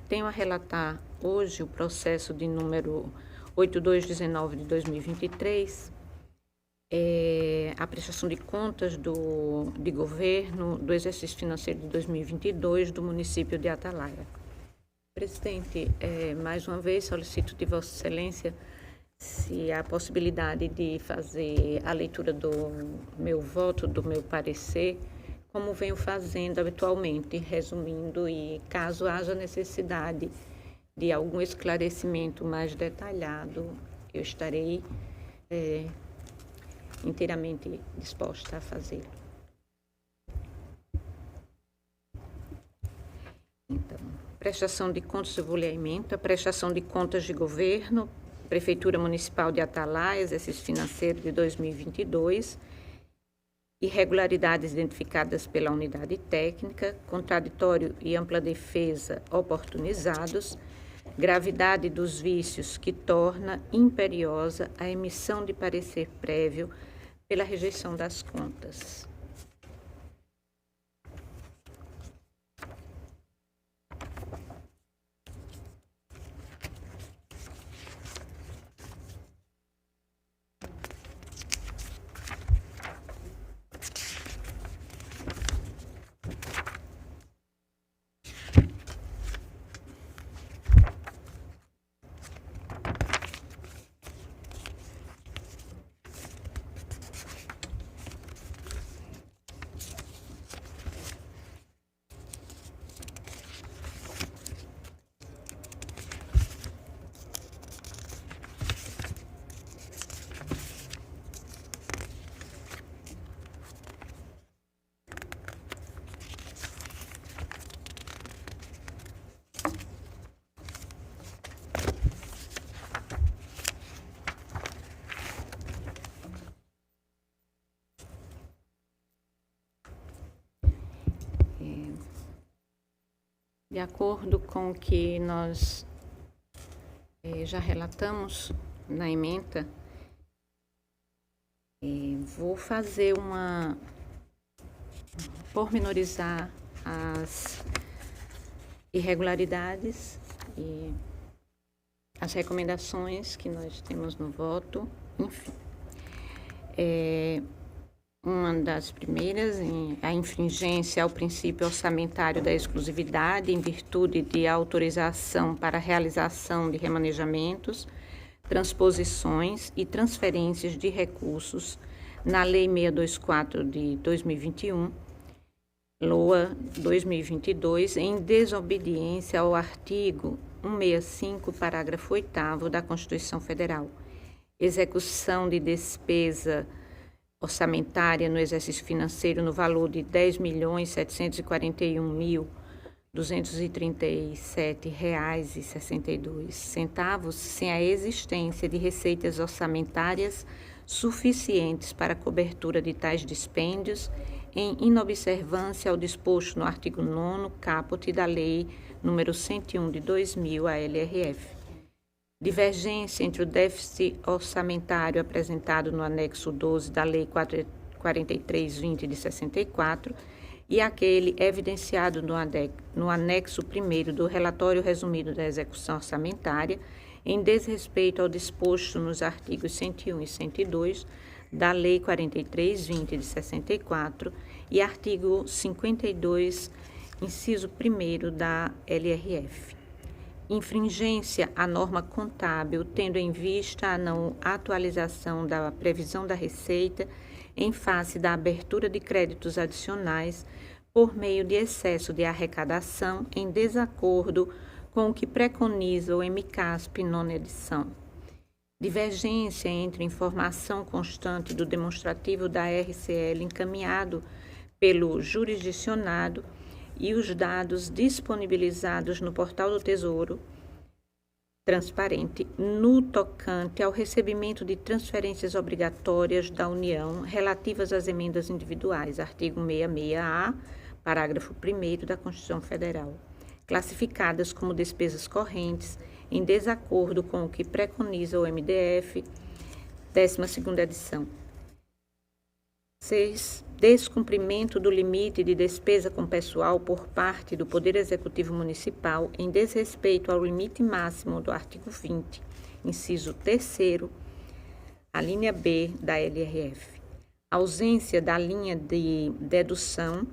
tenho a relatar hoje o processo de número 8219 de 2023, a prestação de contas de governo do exercício financeiro de 2022 do município de Atalaia. Presidente, mais uma vez solicito de Vossa Excelência se há possibilidade de fazer a leitura do meu voto, do meu parecer, como venho fazendo habitualmente, resumindo, e caso haja necessidade de algum esclarecimento mais detalhado, eu estarei inteiramente disposta a fazê-lo. Então, prestação de contas, eu vou ler a ementa, prestação de contas de governo, Prefeitura Municipal de Atalaia, exercício financeiro de 2022, irregularidades identificadas pela unidade técnica, contraditório e ampla defesa oportunizados, gravidade dos vícios que torna imperiosa a emissão de parecer prévio pela rejeição das contas. De acordo com o que nós já relatamos na ementa. Vou fazer pormenorizar as irregularidades e as recomendações que nós temos no voto, enfim. Uma das primeiras, a infringência ao princípio orçamentário da exclusividade em virtude de autorização para realização de remanejamentos, transposições e transferências de recursos na Lei 624 de 2021, LOA 2022, em desobediência ao artigo 165, parágrafo 8º da Constituição Federal. Execução de despesa orçamentária no exercício financeiro no valor de R$ 10.741.237,62, sem a existência de receitas orçamentárias suficientes para a cobertura de tais dispêndios, em inobservância ao disposto no artigo 9º caput da Lei nº 101 de 2000, a LRF. Divergência entre o déficit orçamentário apresentado no anexo 12 da Lei 4320 de 64 e aquele evidenciado no anexo 1º do relatório resumido da execução orçamentária, em desrespeito ao disposto nos artigos 101 e 102 da Lei 4320 de 64 e artigo 52, inciso 1º da LRF. Infringência à norma contábil, tendo em vista a não atualização da previsão da receita em face da abertura de créditos adicionais por meio de excesso de arrecadação em desacordo com o que preconiza o MCASP nona edição. Divergência entre informação constante do demonstrativo da RCL encaminhado pelo jurisdicionado e os dados disponibilizados no Portal do Tesouro Transparente no tocante ao recebimento de transferências obrigatórias da União relativas às emendas individuais, artigo 66A, parágrafo 1º da Constituição Federal, classificadas como despesas correntes em desacordo com o que preconiza o MDF, 12ª edição. 6. Descumprimento do limite de despesa com pessoal por parte do Poder Executivo Municipal em desrespeito ao limite máximo do artigo 20, inciso 3º, a linha B da LRF. Ausência da linha de dedução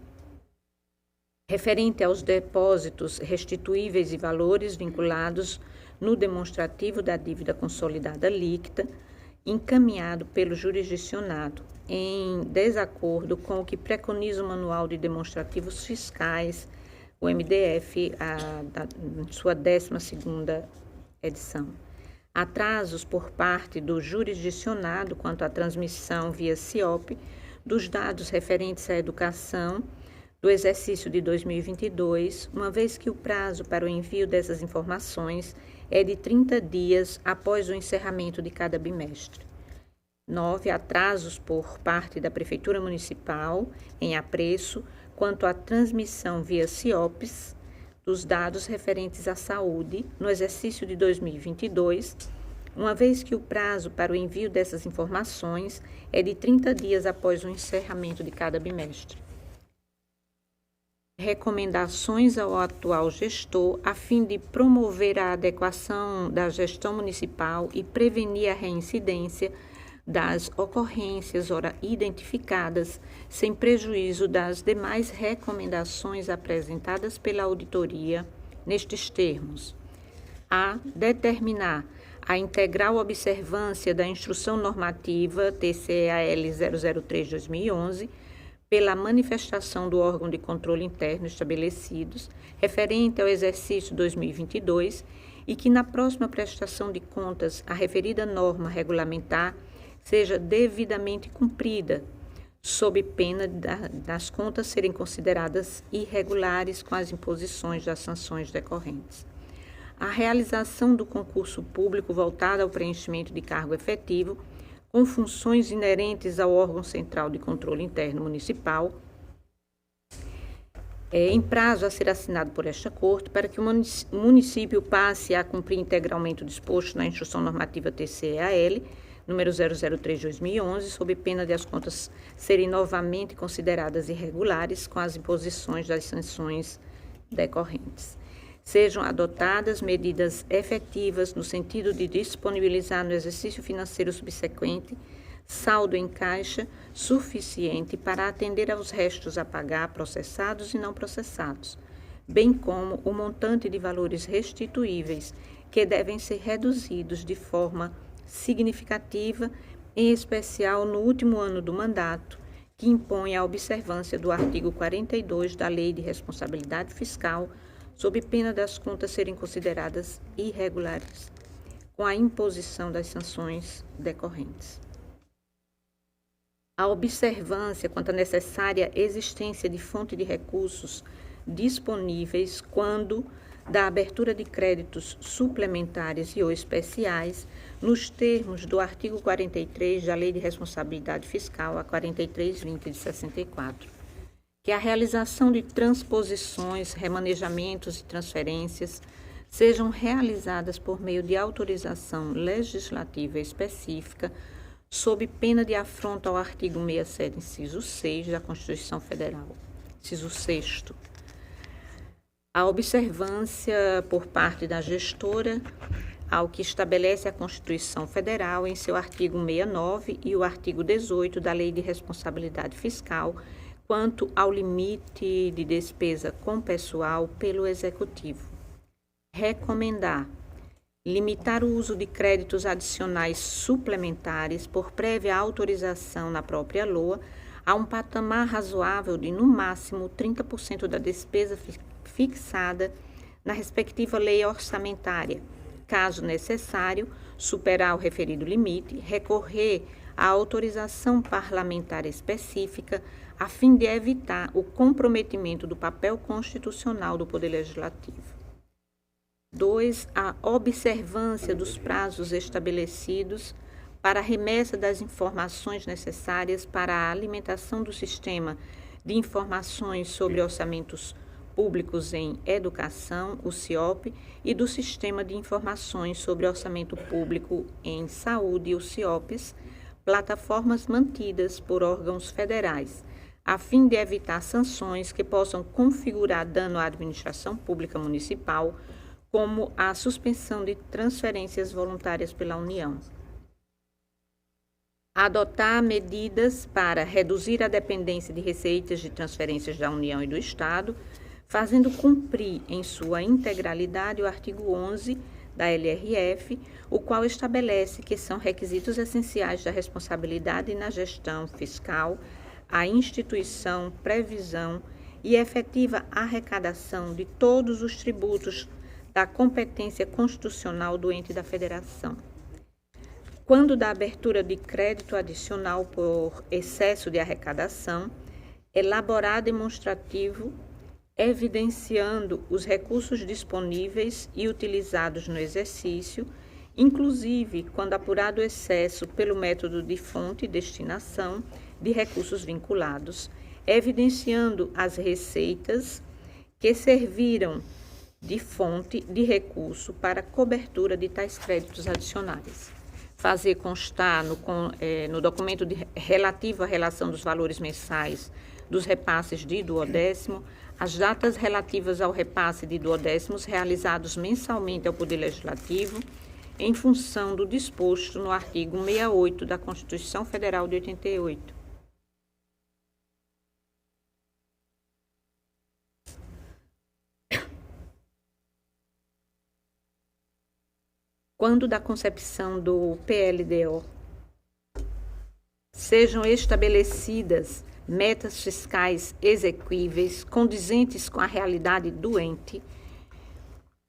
referente aos depósitos restituíveis e valores vinculados no demonstrativo da dívida consolidada líquida, encaminhado pelo jurisdicionado, em desacordo com o que preconiza o Manual de Demonstrativos Fiscais, o MDF, sua 12ª edição. Atrasos por parte do jurisdicionado quanto à transmissão via CIOP dos dados referentes à educação do exercício de 2022, uma vez que o prazo para o envio dessas informações é de 30 dias após o encerramento de cada bimestre. 9. Atrasos por parte da Prefeitura Municipal em apreço quanto à transmissão via CIOPS dos dados referentes à saúde no exercício de 2022, uma vez que o prazo para o envio dessas informações é de 30 dias após o encerramento de cada bimestre. Recomendações ao atual gestor a fim de promover a adequação da gestão municipal e prevenir a reincidência das ocorrências ora identificadas, sem prejuízo das demais recomendações apresentadas pela auditoria nestes termos. A. Determinar a integral observância da Instrução Normativa TCAL 003/2011 pela manifestação do órgão de controle interno estabelecidos, referente ao exercício 2022, e que na próxima prestação de contas a referida norma regulamentar seja devidamente cumprida, sob pena das contas serem consideradas irregulares com as imposições das sanções decorrentes. A realização do concurso público voltado ao preenchimento de cargo efetivo, com funções inerentes ao órgão central de controle interno municipal, em prazo a ser assinado por esta Corte, para que o município passe a cumprir integralmente o disposto na Instrução Normativa TCEAL, número 003/2011, sob pena de as contas serem novamente consideradas irregulares com as imposições das sanções decorrentes. Sejam adotadas medidas efetivas no sentido de disponibilizar no exercício financeiro subsequente saldo em caixa suficiente para atender aos restos a pagar processados e não processados, bem como o montante de valores restituíveis que devem ser reduzidos de forma significativa, em especial no último ano do mandato, que impõe a observância do artigo 42 da Lei de Responsabilidade Fiscal, sob pena das contas serem consideradas irregulares, com a imposição das sanções decorrentes. A observância quanto à necessária existência de fonte de recursos disponíveis quando da abertura de créditos suplementares e ou especiais, nos termos do artigo 43 da Lei de Responsabilidade Fiscal, a 4320 de 64. Que a realização de transposições, remanejamentos e transferências sejam realizadas por meio de autorização legislativa específica, sob pena de afronta ao artigo 67, inciso 6 da Constituição Federal. Inciso 6º. A observância por parte da gestora ao que estabelece a Constituição Federal em seu artigo 69 e o artigo 18 da Lei de Responsabilidade Fiscal, quanto ao limite de despesa com pessoal pelo Executivo. Recomendar limitar o uso de créditos adicionais suplementares por prévia autorização na própria LOA a um patamar razoável de, no máximo, 30% da despesa fixada na respectiva lei orçamentária. Caso necessário, superar o referido limite, recorrer à autorização parlamentar específica a fim de evitar o comprometimento do papel constitucional do Poder Legislativo. 2. A observância dos prazos estabelecidos para a remessa das informações necessárias para a alimentação do sistema de informações sobre orçamentos públicos em educação, o CIOP, e do Sistema de Informações sobre Orçamento Público em Saúde, o CIOPS, plataformas mantidas por órgãos federais, a fim de evitar sanções que possam configurar dano à administração pública municipal, como a suspensão de transferências voluntárias pela União. Adotar medidas para reduzir a dependência de receitas de transferências da União e do Estado, fazendo cumprir em sua integralidade o artigo 11 da LRF, o qual estabelece que são requisitos essenciais da responsabilidade na gestão fiscal a instituição, previsão e efetiva arrecadação de todos os tributos da competência constitucional do ente da Federação. Quando da abertura de crédito adicional por excesso de arrecadação, elaborar demonstrativo evidenciando os recursos disponíveis e utilizados no exercício, inclusive quando apurado o excesso pelo método de fonte e destinação de recursos vinculados, evidenciando as receitas que serviram de fonte de recurso para cobertura de tais créditos adicionais. Fazer constar no documento relativo à relação dos valores mensais dos repasses de duodécimo, as datas relativas ao repasse de duodécimos realizados mensalmente ao Poder Legislativo, em função do disposto no artigo 68 da Constituição Federal de 88. Quando da concepção do PLDO sejam estabelecidas metas fiscais exequíveis, condizentes com a realidade do ente,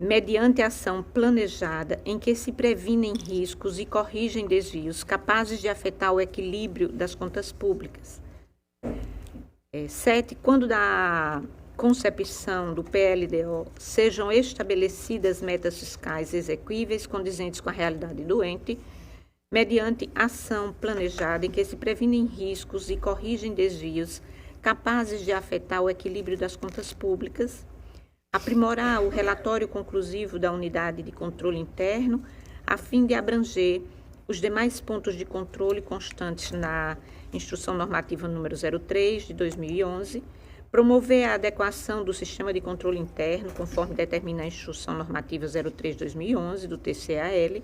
mediante ação planejada em que se previnem riscos e corrigem desvios capazes de afetar o equilíbrio das contas públicas. 7. Quando da concepção do PLDO sejam estabelecidas metas fiscais exequíveis, condizentes com a realidade do ente, mediante ação planejada em que se previnem riscos e corrigem desvios capazes de afetar o equilíbrio das contas públicas, aprimorar o relatório conclusivo da unidade de controle interno, a fim de abranger os demais pontos de controle constantes na Instrução Normativa número 03, de 2011, promover a adequação do sistema de controle interno, conforme determina a Instrução Normativa 03/2011 do TCAL,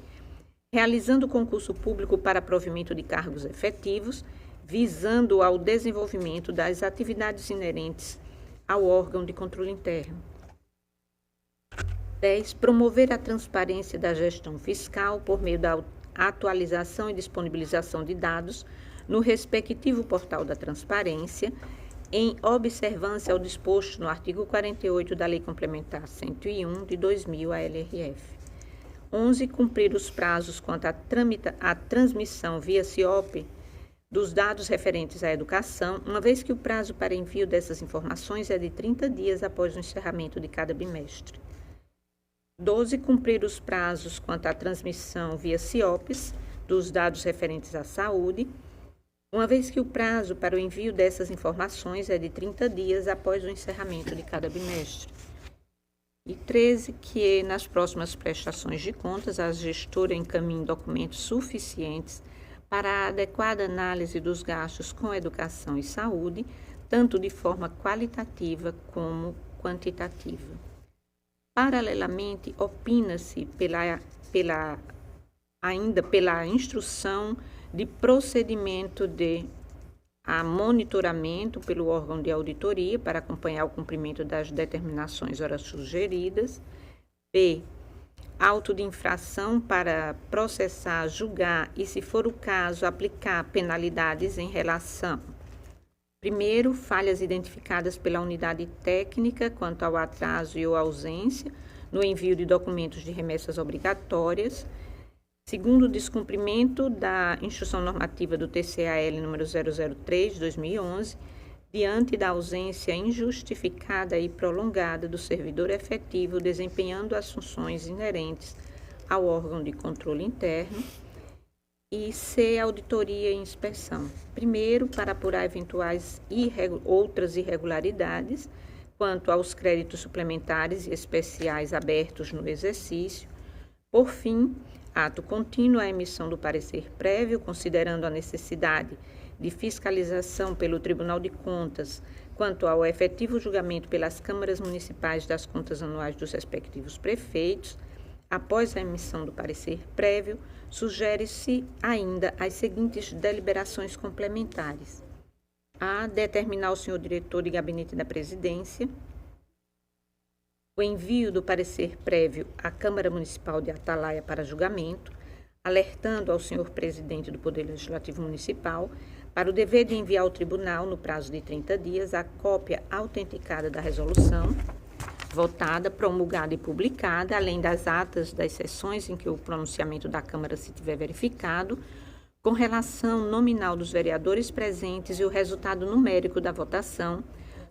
realizando concurso público para provimento de cargos efetivos, visando ao desenvolvimento das atividades inerentes ao órgão de controle interno. 10. Promover a transparência da gestão fiscal por meio da atualização e disponibilização de dados no respectivo portal da transparência, em observância ao disposto no artigo 48 da Lei Complementar 101 de 2000, a LRF. 11. Cumprir os prazos quanto à transmissão via CIOP dos dados referentes à educação, uma vez que o prazo para envio dessas informações é de 30 dias após o encerramento de cada bimestre. 12. Cumprir os prazos quanto à transmissão via CIOPs dos dados referentes à saúde, uma vez que o prazo para o envio dessas informações é de 30 dias após o encerramento de cada bimestre. E 13, que nas próximas prestações de contas, a gestora encaminhe documentos suficientes para a adequada análise dos gastos com educação e saúde, tanto de forma qualitativa como quantitativa. Paralelamente, opina-se ainda pela instrução de procedimento de monitoramento pelo órgão de auditoria para acompanhar o cumprimento das determinações ora sugeridas. B. Auto de infração para processar, julgar e, se for o caso, aplicar penalidades em relação. Primeiro, falhas identificadas pela unidade técnica quanto ao atraso e ou ausência no envio de documentos de remessas obrigatórias. Segundo, descumprimento da Instrução Normativa do TCAL número 003, de 2011, diante da ausência injustificada e prolongada do servidor efetivo desempenhando as funções inerentes ao órgão de controle interno. E C, auditoria e inspeção. Primeiro, para apurar eventuais outras irregularidades quanto aos créditos suplementares e especiais abertos no exercício. Por fim, ato contínuo à emissão do parecer prévio, considerando a necessidade de fiscalização pelo Tribunal de Contas quanto ao efetivo julgamento pelas câmaras municipais das contas anuais dos respectivos prefeitos. Após a emissão do parecer prévio, sugere-se ainda as seguintes deliberações complementares. A. Determinar o senhor diretor de gabinete da presidência o envio do parecer prévio à Câmara Municipal de Atalaia para julgamento, alertando ao senhor presidente do Poder Legislativo Municipal para o dever de enviar ao tribunal, no prazo de 30 dias, a cópia autenticada da resolução votada, promulgada e publicada, além das atas das sessões em que o pronunciamento da Câmara se tiver verificado, com relação nominal dos vereadores presentes e o resultado numérico da votação,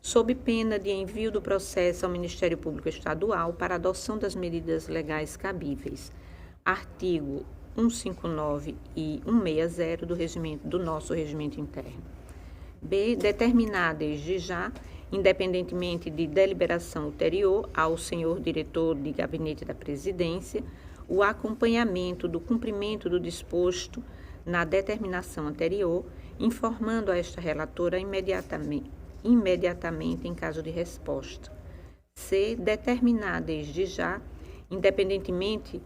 sob pena de envio do processo ao Ministério Público Estadual para adoção das medidas legais cabíveis. Artigo 159 e 160 do nosso regimento interno. B. Determinar desde já, independentemente de deliberação ulterior ao senhor diretor de gabinete da presidência, o acompanhamento do cumprimento do disposto na determinação anterior, informando a esta relatora imediatamente em caso de resposta. C. Determinar desde já, independentemente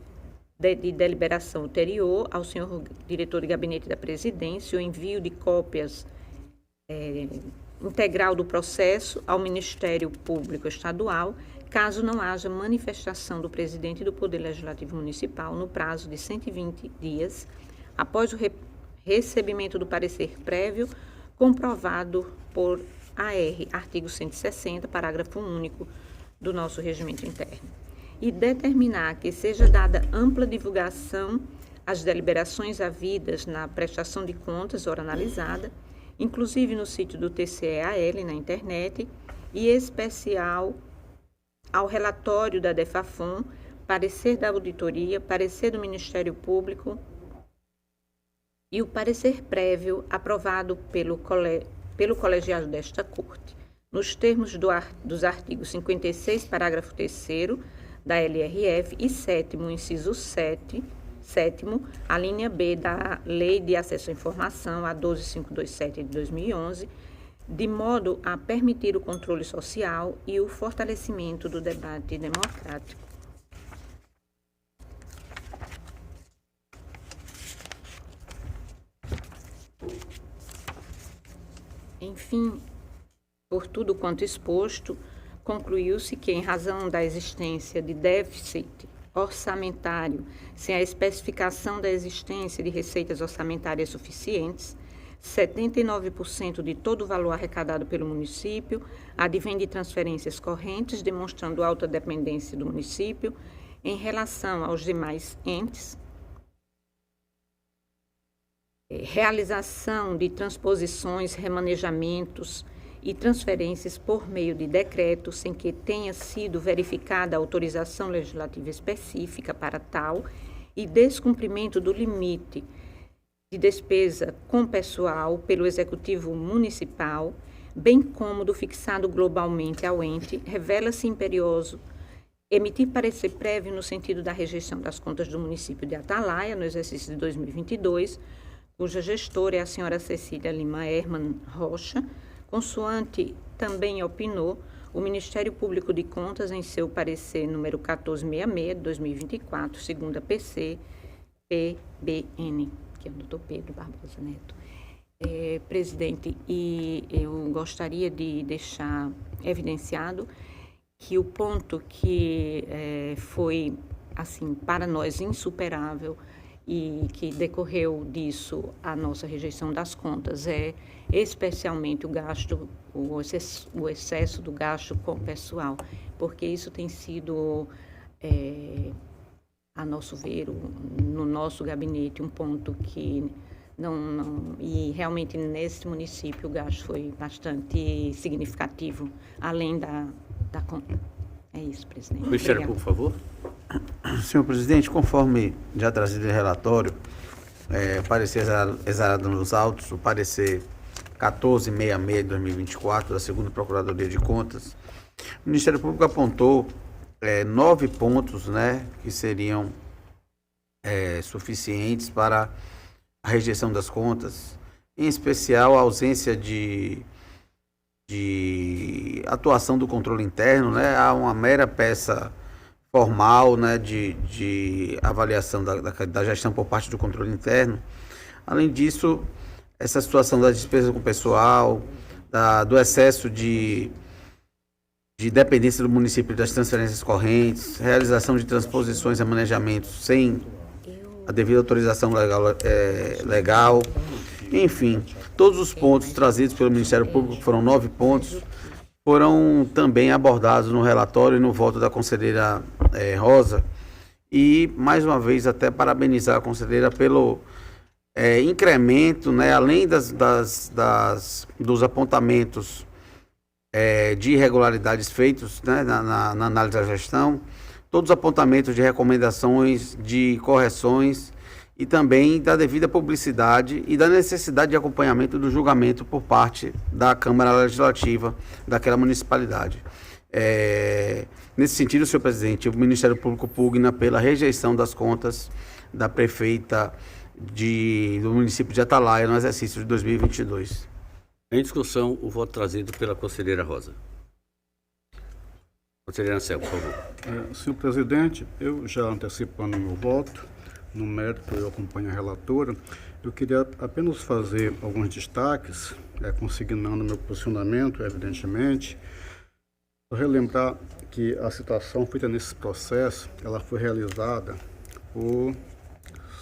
de deliberação ulterior ao senhor diretor de gabinete da presidência, o envio de cópias integral do processo ao Ministério Público Estadual, caso não haja manifestação do presidente do Poder Legislativo Municipal no prazo de 120 dias, após o recebimento do parecer prévio, comprovado por AR, artigo 160, parágrafo único do nosso regimento interno. E determinar que seja dada ampla divulgação às deliberações havidas na prestação de contas ora analisada, inclusive no sítio do TCEAL na internet, e especial ao relatório da DEFAFON, parecer da auditoria, parecer do Ministério Público e o parecer prévio aprovado pelo pelo colegiado desta Corte, nos termos dos artigos 56, parágrafo 3º da LRF e 7º, inciso 7º, a linha B da Lei de Acesso à Informação, a 12527 de 2011, de modo a permitir o controle social e o fortalecimento do debate democrático. Enfim, por tudo quanto exposto, concluiu-se que, em razão da existência de déficit orçamentário, sem a especificação da existência de receitas orçamentárias suficientes, 79% de todo o valor arrecadado pelo município advém de transferências correntes, demonstrando alta dependência do município em relação aos demais entes. Realização de transposições, remanejamentos e transferências por meio de decreto, sem que tenha sido verificada a autorização legislativa específica para tal, e descumprimento do limite de despesa com pessoal pelo Executivo Municipal, bem como do fixado globalmente ao ente, revela-se imperioso emitir parecer prévio no sentido da rejeição das contas do município de Atalaia, no exercício de 2022, cuja gestora é a senhora Cecília Lima Herman Rocha, consoante também opinou o Ministério Público de Contas em seu parecer número 1466 de 2024, segunda PC, PBN, que é o doutor Pedro Barbosa Neto. Presidente, e eu gostaria de deixar evidenciado que o ponto que foi, assim, para nós insuperável e que decorreu disso a nossa rejeição das contas é especialmente o excesso do gasto com o pessoal, porque isso tem sido, a nosso ver, no nosso gabinete, um ponto que e realmente nesse município o gasto foi bastante significativo, além da conta. É isso, presidente.
Ministério Público, por favor.
Senhor presidente, conforme já trazido em relatório, parecer exarado nos autos, o parecer 1466 de 2024, da segunda Procuradoria de Contas, o Ministério Público apontou 9 pontos, né, que seriam suficientes para a rejeição das contas, em especial a ausência de atuação do controle interno, né, há uma mera peça formal, né, de avaliação da gestão por parte do controle interno. Além disso, essa situação da despesa com o pessoal, do excesso de dependência do município das transferências correntes, realização de transposições e manejamentos sem a devida autorização legal, enfim, todos os pontos trazidos pelo Ministério Público, que foram 9 pontos, foram também abordados no relatório e no voto da conselheira Rosa. E, mais uma vez, até parabenizar a conselheira pelo incremento, né, além dos apontamentos de irregularidades feitos, né, na análise da gestão, todos os apontamentos de recomendações, de correções e também da devida publicidade e da necessidade de acompanhamento do julgamento por parte da Câmara Legislativa daquela municipalidade. Nesse sentido, senhor presidente, o Ministério Público pugna pela rejeição das contas da prefeita do município de Atalaia no exercício de 2022.
Em discussão, o voto trazido pela conselheira Rosa. Conselheira Anselmo, por favor.
Senhor presidente, eu já antecipando o meu voto, no mérito eu acompanho a relatora, eu queria apenas fazer alguns destaques, consignando meu posicionamento, evidentemente, para relembrar que a citação feita nesse processo, ela foi realizada por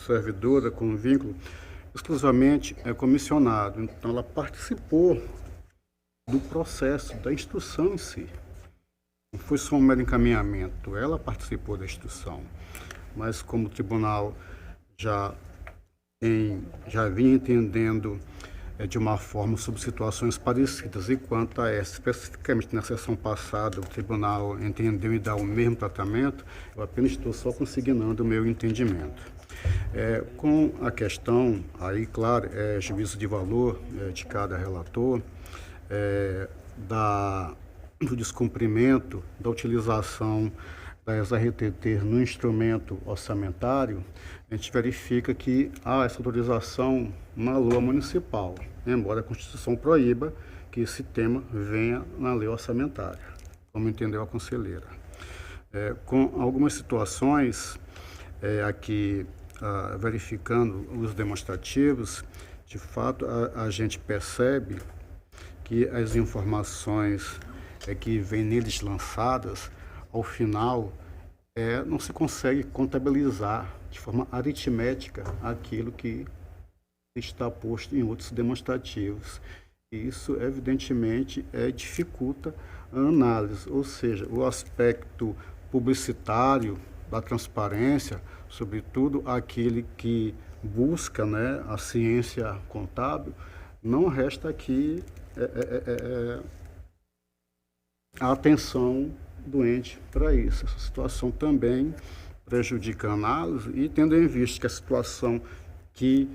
servidora com vínculo exclusivamente comissionado, então ela participou do processo, da instrução em si. Não foi só um mero encaminhamento, ela participou da instrução. Mas como o tribunal já vinha entendendo de uma forma sobre situações parecidas, e quanto a essa, especificamente na sessão passada, o tribunal entendeu e dá o mesmo tratamento, eu apenas estou só consignando o meu entendimento. Com a questão, aí, claro, juízo de valor de cada relator, do descumprimento da utilização das RTT no instrumento orçamentário, a gente verifica que há essa autorização na LOA municipal, embora a Constituição proíba que esse tema venha na lei orçamentária, como entendeu a conselheira. Com algumas situações, aqui verificando os demonstrativos, de fato a gente percebe que as informações que vêm neles lançadas, ao final, não se consegue contabilizar de forma aritmética aquilo que está posto em outros demonstrativos. E isso, evidentemente, dificulta a análise, ou seja, o aspecto publicitário da transparência, sobretudo aquele que busca, né, a ciência contábil, não resta aqui a atenção doente para isso. Essa situação também prejudica a análise e, tendo em vista que a situação que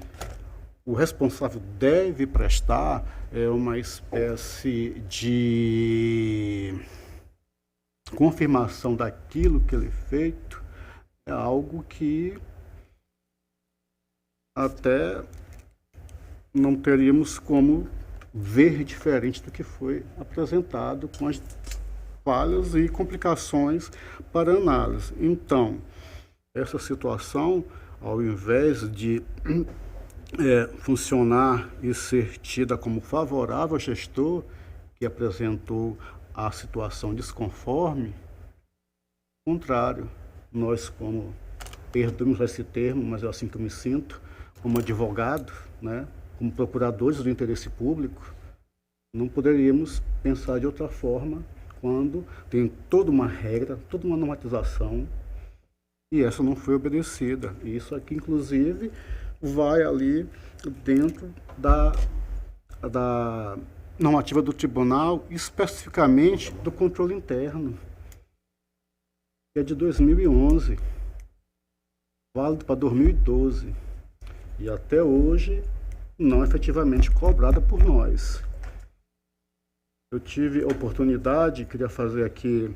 o responsável deve prestar é uma espécie de confirmação daquilo que ele feito, é algo que até não teríamos como ver diferente do que foi apresentado, com as falhas e complicações para análise. Então, essa situação, ao invés de funcionar e ser tida como favorável ao gestor que apresentou a situação desconforme, ao contrário, nós, como, perdoemos esse termo, mas é assim que eu me sinto, como advogado, né, como procuradores do interesse público, não poderíamos pensar de outra forma quando tem toda uma regra, toda uma normatização, e essa não foi obedecida. E isso aqui, inclusive, vai ali dentro da normativa do tribunal, especificamente do controle interno, que é de 2011, válido para 2012, e até hoje não efetivamente cobrada por nós. Eu tive a oportunidade, queria fazer aqui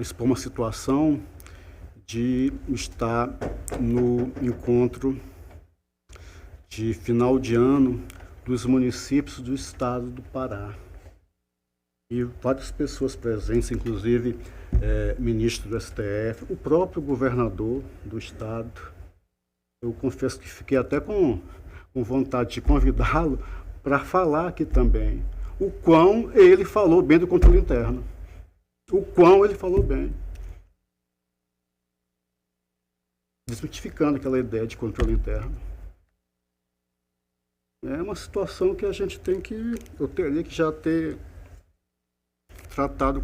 expor uma situação de estar no encontro de final de ano dos municípios do estado do Pará. E várias pessoas presentes, inclusive ministro do STF, o próprio governador do estado. Eu confesso que fiquei até com vontade de convidá-lo para falar aqui também o quão ele falou bem do controle interno. O quão ele falou bem. Desmitificando aquela ideia de controle interno. É uma situação que a gente eu teria que já ter tratado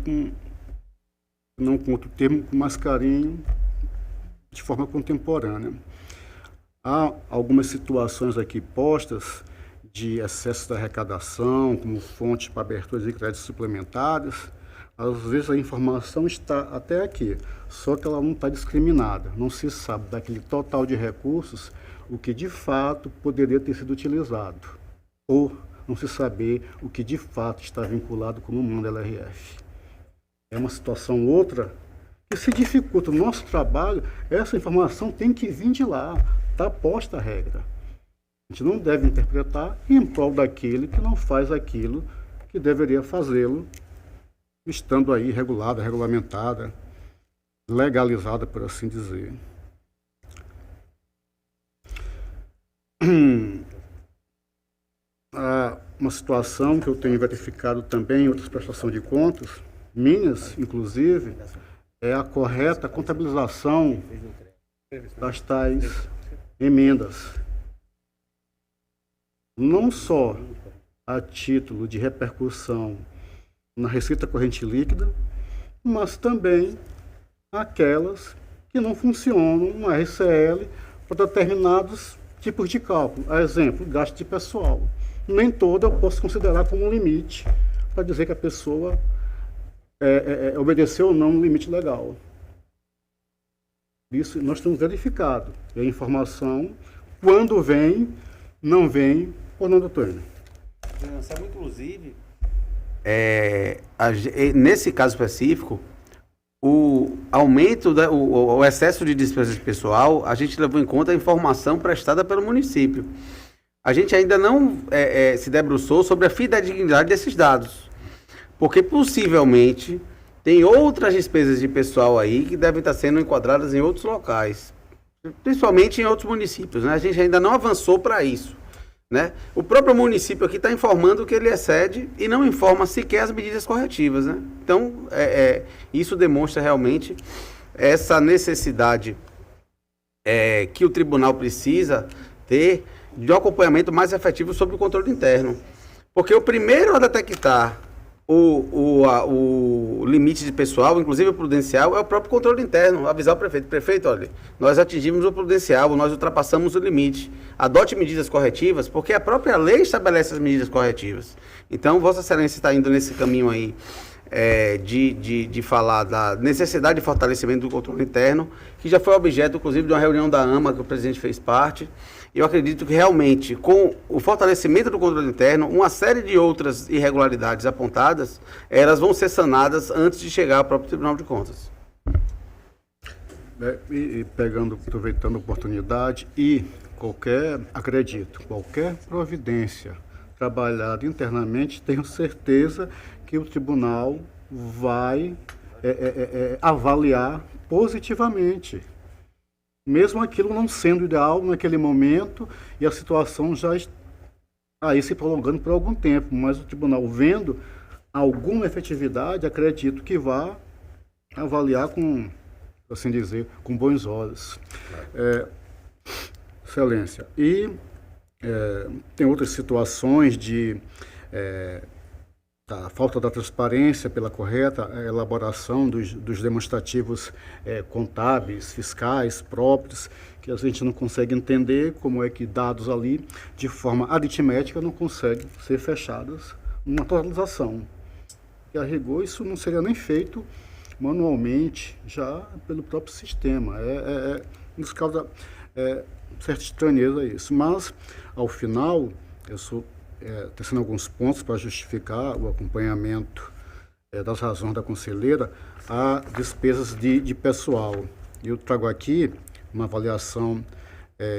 não com outro termo, com mais carinho, de forma contemporânea. Há algumas situações aqui postas de excesso da arrecadação, como fonte para aberturas de créditos suplementares. Às vezes a informação está até aqui, só que ela não está discriminada. Não se sabe daquele total de recursos o que de fato poderia ter sido utilizado, ou não se saber o que de fato está vinculado como manda a LRF. É uma situação outra que se dificulta o nosso trabalho. Essa informação tem que vir de lá, está posta a regra. A gente não deve interpretar em prol daquele que não faz aquilo que deveria fazê-lo, estando aí regulada, regulamentada, legalizada, por assim dizer. Uma situação que eu tenho verificado também em outras prestações de contas, minhas, inclusive, é a correta contabilização das tais emendas. Não só a título de repercussão na receita corrente líquida, mas também aquelas que não funcionam no RCL para determinados tipos de cálculo. A exemplo, gasto de pessoal. Nem toda eu posso considerar como um limite para dizer que a pessoa obedeceu ou não um limite legal. Isso nós temos verificado. E a informação, quando vem, não vem, ou não, doutor?
Inclusive, nesse caso específico, o aumento, o excesso de despesas de pessoal, a gente levou em conta a informação prestada pelo município. A gente ainda não se debruçou sobre a fidedignidade desses dados, porque possivelmente tem outras despesas de pessoal aí que devem estar sendo enquadradas em outros locais, principalmente em outros municípios, né? A gente ainda não avançou para isso, né? O próprio município aqui está informando que ele excede e não informa sequer as medidas corretivas, né? Então, isso demonstra realmente essa necessidade que o tribunal precisa ter de um acompanhamento mais efetivo sobre o controle interno. Porque o primeiro a detectar o limite de pessoal, inclusive o prudencial, é o próprio controle interno, avisar o prefeito. Prefeito, olha, nós atingimos o prudencial, nós ultrapassamos o limite. Adote medidas corretivas, porque a própria lei estabelece as medidas corretivas. Então, Vossa Excelência está indo nesse caminho aí de falar da necessidade de fortalecimento do controle interno, que já foi objeto, inclusive, de uma reunião da AMA, que o presidente fez parte. Eu acredito que realmente, com o fortalecimento do controle interno, uma série de outras irregularidades apontadas, elas vão ser sanadas antes de chegar ao próprio Tribunal de Contas.
Aproveitando a oportunidade acredito, qualquer providência trabalhada internamente, tenho certeza que o tribunal vai avaliar positivamente. Mesmo aquilo não sendo ideal naquele momento e a situação já está aí se prolongando por algum tempo, mas o tribunal, vendo alguma efetividade, acredito que vá avaliar com, assim dizer, com bons olhos. Excelência. E tem outras situações da falta da transparência pela correta elaboração dos demonstrativos contábeis, fiscais próprios, que a gente não consegue entender como é que dados ali, de forma aritmética, não conseguem ser fechados numa totalização. E a rigor isso não seria nem feito manualmente, já pelo próprio sistema. Nos causa certa estranheza isso. Mas, ao final, eu sou tecendo alguns pontos para justificar o acompanhamento das razões da conselheira a despesas de pessoal. Eu trago aqui uma avaliação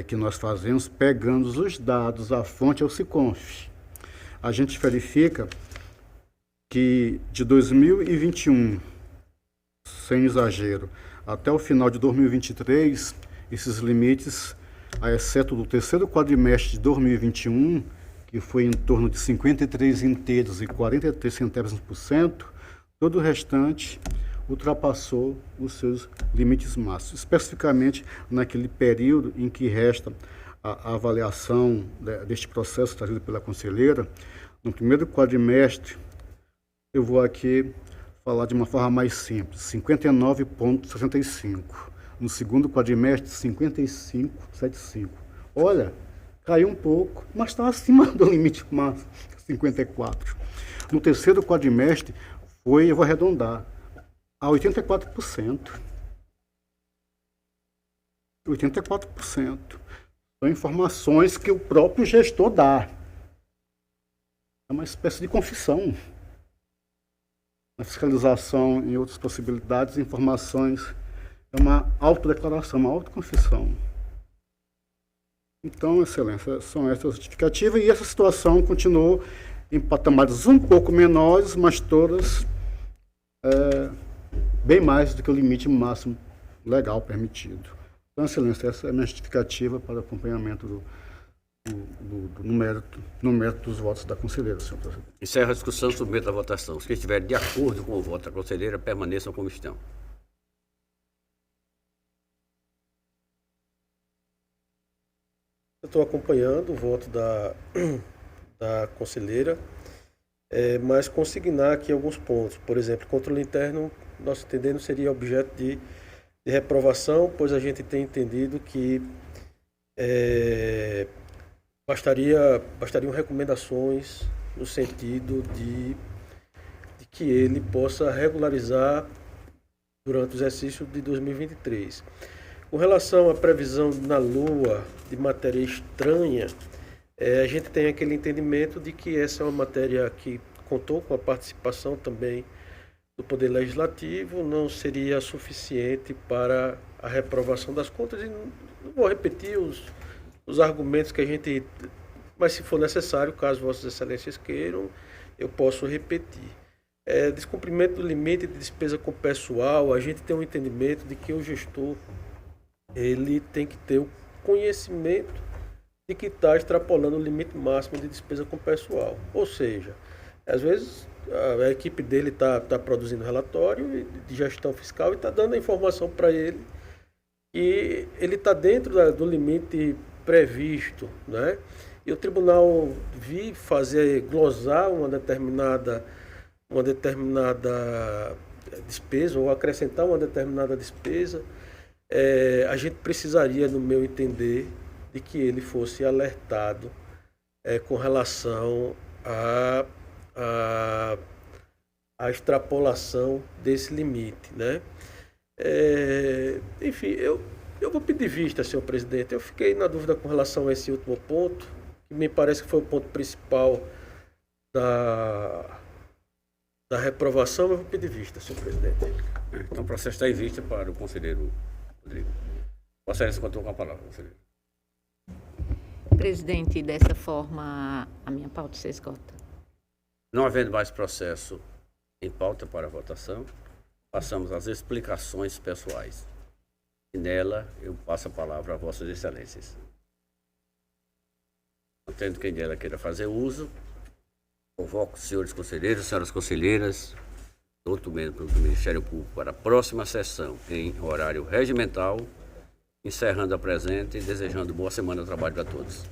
que nós fazemos pegando os dados, a fonte é o Siconf. A gente verifica que de 2021, sem exagero, até o final de 2023, esses limites, a exceto do terceiro quadrimestre de 2021, que foi em torno de 53 inteiros e 43 centésimos por cento, todo o restante ultrapassou os seus limites máximos. Especificamente naquele período em que resta a avaliação deste processo trazido pela conselheira, no primeiro quadrimestre, eu vou aqui falar de uma forma mais simples, 59,65. No segundo quadrimestre, 55,75. Olha, caiu um pouco, mas está acima do limite máximo, 54. No terceiro quadrimestre, eu vou arredondar, a 84%. 84%. São informações que o próprio gestor dá. É uma espécie de confissão. Na fiscalização, em outras possibilidades, informações, é uma autodeclaração, uma autoconfissão. Então, Excelência, são essas justificativas e essa situação continuou em patamares um pouco menores, mas todas bem mais do que o limite máximo legal permitido. Então, Excelência, essa é a minha justificativa para o acompanhamento no mérito dos votos da conselheira, senhor presidente.
Encerra a discussão, submeta à votação. Os que estiverem de acordo com o voto da conselheira, permaneçam como estão.
Eu estou acompanhando o voto da conselheira, mas consignar aqui alguns pontos. Por exemplo, controle interno, nosso entendendo, seria objeto de reprovação, pois a gente tem entendido que bastariam recomendações no sentido de que ele possa regularizar durante o exercício de 2023. Com relação à previsão na Lua de matéria estranha, a gente tem aquele entendimento de que essa é uma matéria que contou com a participação também do Poder Legislativo, não seria suficiente para a reprovação das contas. E não vou repetir os argumentos que a gente... Mas, se for necessário, caso Vossas Excelências queiram, eu posso repetir. Descumprimento do limite de despesa com pessoal, a gente tem um entendimento de que o gestor ele tem que ter o conhecimento de que está extrapolando o limite máximo de despesa com pessoal. Ou seja, às vezes a equipe dele está produzindo relatório de gestão fiscal e está dando a informação para ele que ele está dentro do limite previsto, né? E o tribunal vir glosar uma determinada despesa ou acrescentar uma determinada despesa, a gente precisaria, no meu entender, de que ele fosse alertado com relação à extrapolação desse limite, né? Enfim, eu vou pedir vista, senhor presidente. Eu fiquei na dúvida com relação a esse último ponto, que me parece que foi o ponto principal da reprovação, mas eu vou pedir vista, senhor presidente.
Então, o processo está em vista para o conselheiro Rodrigo. Vossa Excelência contou com a palavra, conselheiro.
Presidente, dessa forma, a minha pauta se esgota.
Não havendo mais processo em pauta para a votação, passamos às explicações pessoais. E nela, eu passo a palavra a Vossas Excelências. Não tendo quem dela queira fazer uso, convoco os senhores conselheiros, senhoras conselheiras, outro membro do Ministério Público para a próxima sessão em horário regimental, encerrando a presente e desejando boa semana de trabalho para todos.